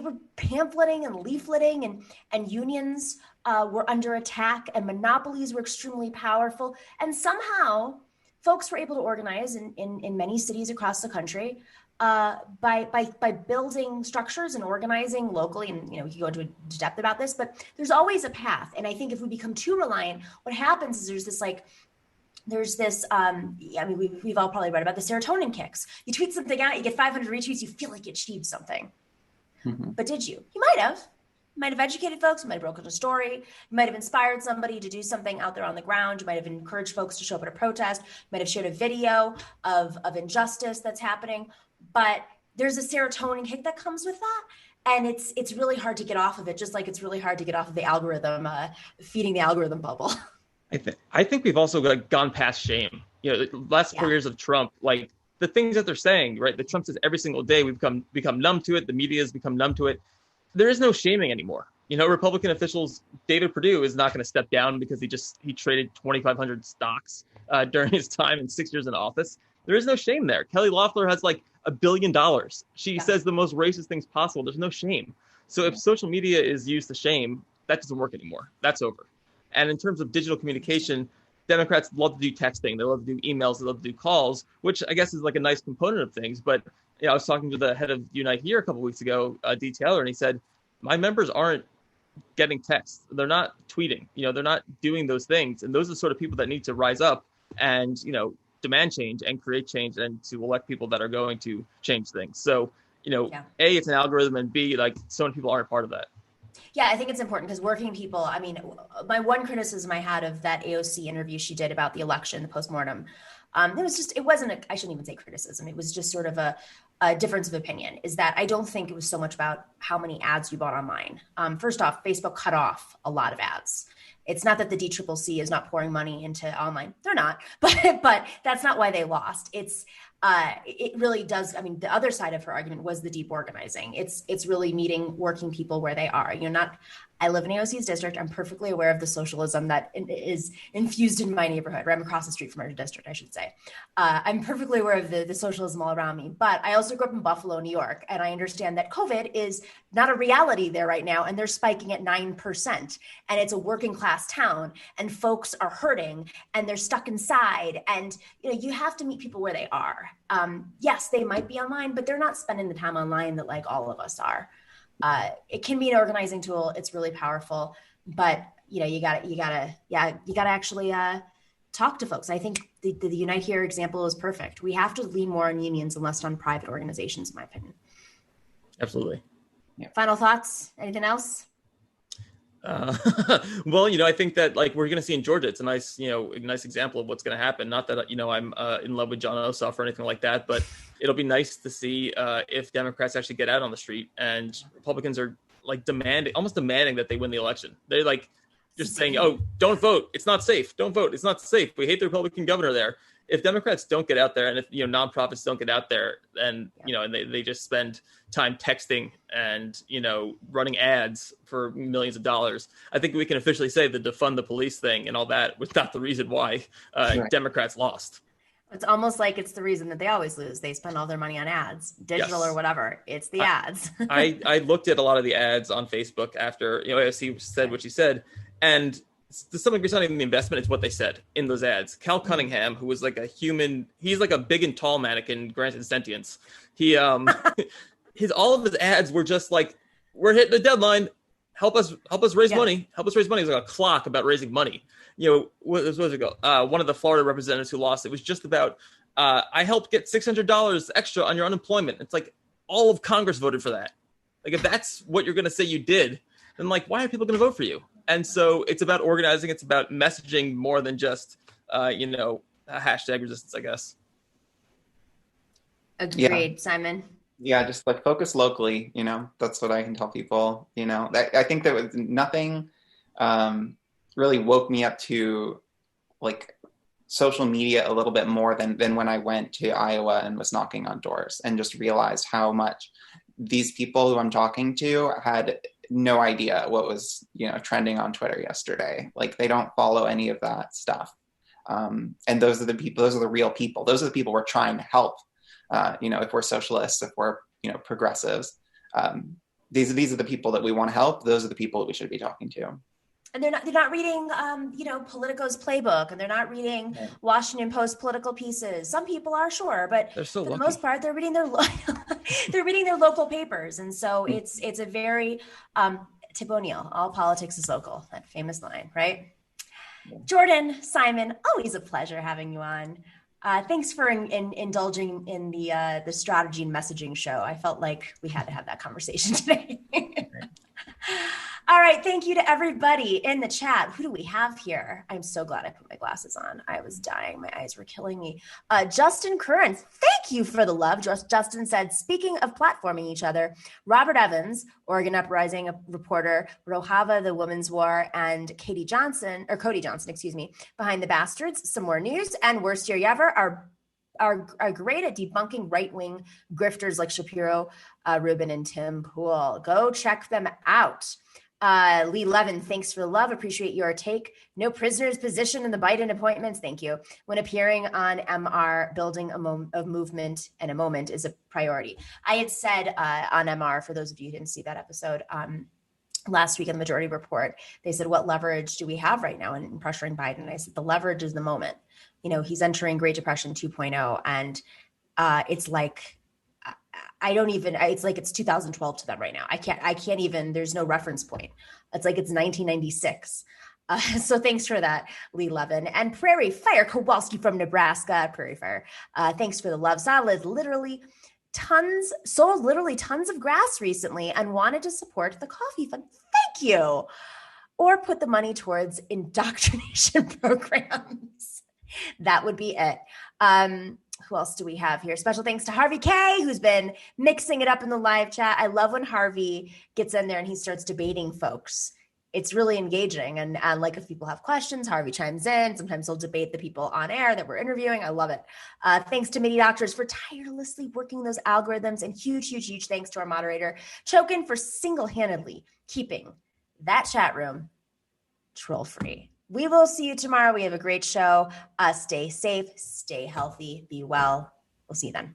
were pamphleting and leafleting, and unions were under attack, and monopolies were extremely powerful. And somehow folks were able to organize in many cities across the country by building structures and organizing locally. And, we can go into depth about this, but there's always a path. And I think if we become too reliant, what happens is there's this, we've all probably read about the serotonin kicks. You tweet something out, you get 500 retweets, you feel like you achieved something. Mm-hmm. But did you? You might have. You might have educated folks, you might have broken a story, you might have inspired somebody to do something out there on the ground, you might have encouraged folks to show up at a protest, you might have shared a video of injustice that's happening, but there's a serotonin kick that comes with that. And it's really hard to get off of it, just like it's really hard to get off of the algorithm, feeding the algorithm bubble. I think we've also gone past shame. The last 4 years of Trump, the things that they're saying, right? That Trump says every single day, we've become numb to it. The media has become numb to it. There is no shaming anymore. Republican officials, David Perdue is not going to step down because he traded 2,500 stocks. during his time in 6 years in office. There is no shame there. Kelly Loeffler has like $1 billion. She says the most racist things possible. There's no shame. So if social media is used to shame, that doesn't work anymore. That's over. And in terms of digital communication, Democrats love to do texting. They love to do emails. They love to do calls, which I guess is like a nice component of things. But I was talking to the head of Unite Here a couple of weeks ago, D. Taylor, and he said, my members aren't getting texts. They're not tweeting. They're not doing those things. And those are the sort of people that need to rise up and, demand change and create change and to elect people that are going to change things. So, A, it's an algorithm, and B, like so many people aren't part of that. Yeah, I think it's important because working people, my one criticism I had of that AOC interview she did about the election, the postmortem, I shouldn't even say criticism. It was just sort of a difference of opinion, is that I don't think it was so much about how many ads you bought online. First off, Facebook cut off a lot of ads. It's not that the DCCC is not pouring money into online. They're not, but that's not why they lost. It really does. The other side of her argument was the deep organizing. It's really meeting working people where they are. I live in AOC's district. I'm perfectly aware of the socialism that is infused in my neighborhood, right? I'm across the street from our district, I should say. I'm perfectly aware of the socialism all around me, but I also grew up in Buffalo, New York, and I understand that COVID is not a reality there right now, and they're spiking at 9%, and it's a working class town, and folks are hurting, and they're stuck inside, and you have to meet people where they are. Yes, they might be online, but they're not spending the time online that like all of us are. It can be an organizing tool. It's really powerful, but you gotta actually talk to folks. I think the Unite Here example is perfect. We have to lean more on unions and less on private organizations, in my opinion. Absolutely. Yeah. Final thoughts? Anything else? Well, I think that like we're going to see in Georgia, it's a nice example of what's going to happen. Not that, I'm in love with John Ossoff or anything like that, but it'll be nice to see if Democrats actually get out on the street and Republicans are like almost demanding that they win the election. They're like just saying, oh, don't vote. It's not safe. Don't vote. It's not safe. We hate the Republican governor there. If Democrats don't get out there, and if nonprofits don't get out there, and and they just spend time texting and running ads for millions of dollars, I think we can officially say the defund the police thing and all that was not the reason why Democrats lost. It's almost like it's the reason that they always lose. They spend all their money on ads, digital or whatever. It's the ads. I looked at a lot of the ads on Facebook after AOC said what she said, and to some degree, it's not even the investment, it's what they said in those ads. Cal Cunningham, who was like he's like a big and tall mannequin, granted sentience. He, all of his ads were just like, we're hitting a deadline. Help us raise money. Help us raise money. It was like a clock about raising money. What was it go? One of the Florida representatives who lost, it was just about, I helped get $600 extra on your unemployment. It's like all of Congress voted for that. Like if that's what you're going to say you did, then like, why are people going to vote for you? And so it's about organizing. It's about messaging more than just, a hashtag resistance, I guess. Agreed, yeah. Simon. Yeah, just like focus locally. That's what I can tell people. I think there was nothing really woke me up to like social media a little bit more than when I went to Iowa and was knocking on doors and just realized how much these people who I'm talking to had no idea what was, trending on Twitter yesterday. Like they don't follow any of that stuff. And those are the people, those are the real people. Those are the people we're trying to help. If we're socialists, if we're, progressives, these are the people that we want to help. Those are the people that we should be talking to. And they're not reading, Politico's playbook, and they're not reading Washington Post political pieces. Some people are, sure, but for the most part, they're reading they're reading their local papers, and so it's a very Tip O'Neill. All politics is local. That famous line, right? Yeah. Jordan, Simon, always a pleasure having you on. Thanks for indulging in the strategy and messaging show. I felt like we had to have that conversation today. All right. Thank you to everybody in the chat. Who do we have here? I'm so glad I put my glasses on. I was dying. My eyes were killing me. Justin Curran, thank you for the love. Justin said, speaking of platforming each other, Robert Evans, Oregon Uprising reporter, Rojava, the Women's War, and Cody Johnson, Behind the Bastards, some more news, and Worst Year Ever are great at debunking right-wing grifters like Shapiro, Rubin, and Tim Pool. Go check them out. Lee Levin, thanks for the love. Appreciate your take. No prisoners position in the Biden appointments. Thank you. When appearing on MR, building a movement and a moment is a priority. I had said on MR, for those of you who didn't see that episode, last week in the Majority Report, they said, what leverage do we have right now in pressuring Biden? And I said, the leverage is the moment. You know, he's entering Great Depression 2.0, and it's like, it's like it's 2012 to them right now. I can't even, there's no reference point. It's like it's 1996. So thanks for that, Lee Levin. And Prairie Fire Kowalski from Nebraska, Prairie Fire. Thanks for the love. Sold literally tons of grass recently and wanted to support the coffee fund. Thank you. Or put the money towards indoctrination programs. That would be it. Who else do we have here? Special thanks to Harvey K, who's been mixing it up in the live chat. I love when Harvey gets in there and he starts debating folks. It's really engaging. And like if people have questions, Harvey chimes in. Sometimes he'll debate the people on air that we're interviewing. I love it. Thanks to MIDI Doctors for tirelessly working those algorithms. And huge thanks to our moderator, Chokin, for single-handedly keeping that chat room troll-free. We will see you tomorrow. We have a great show. Stay safe, stay healthy, be well. We'll see you then.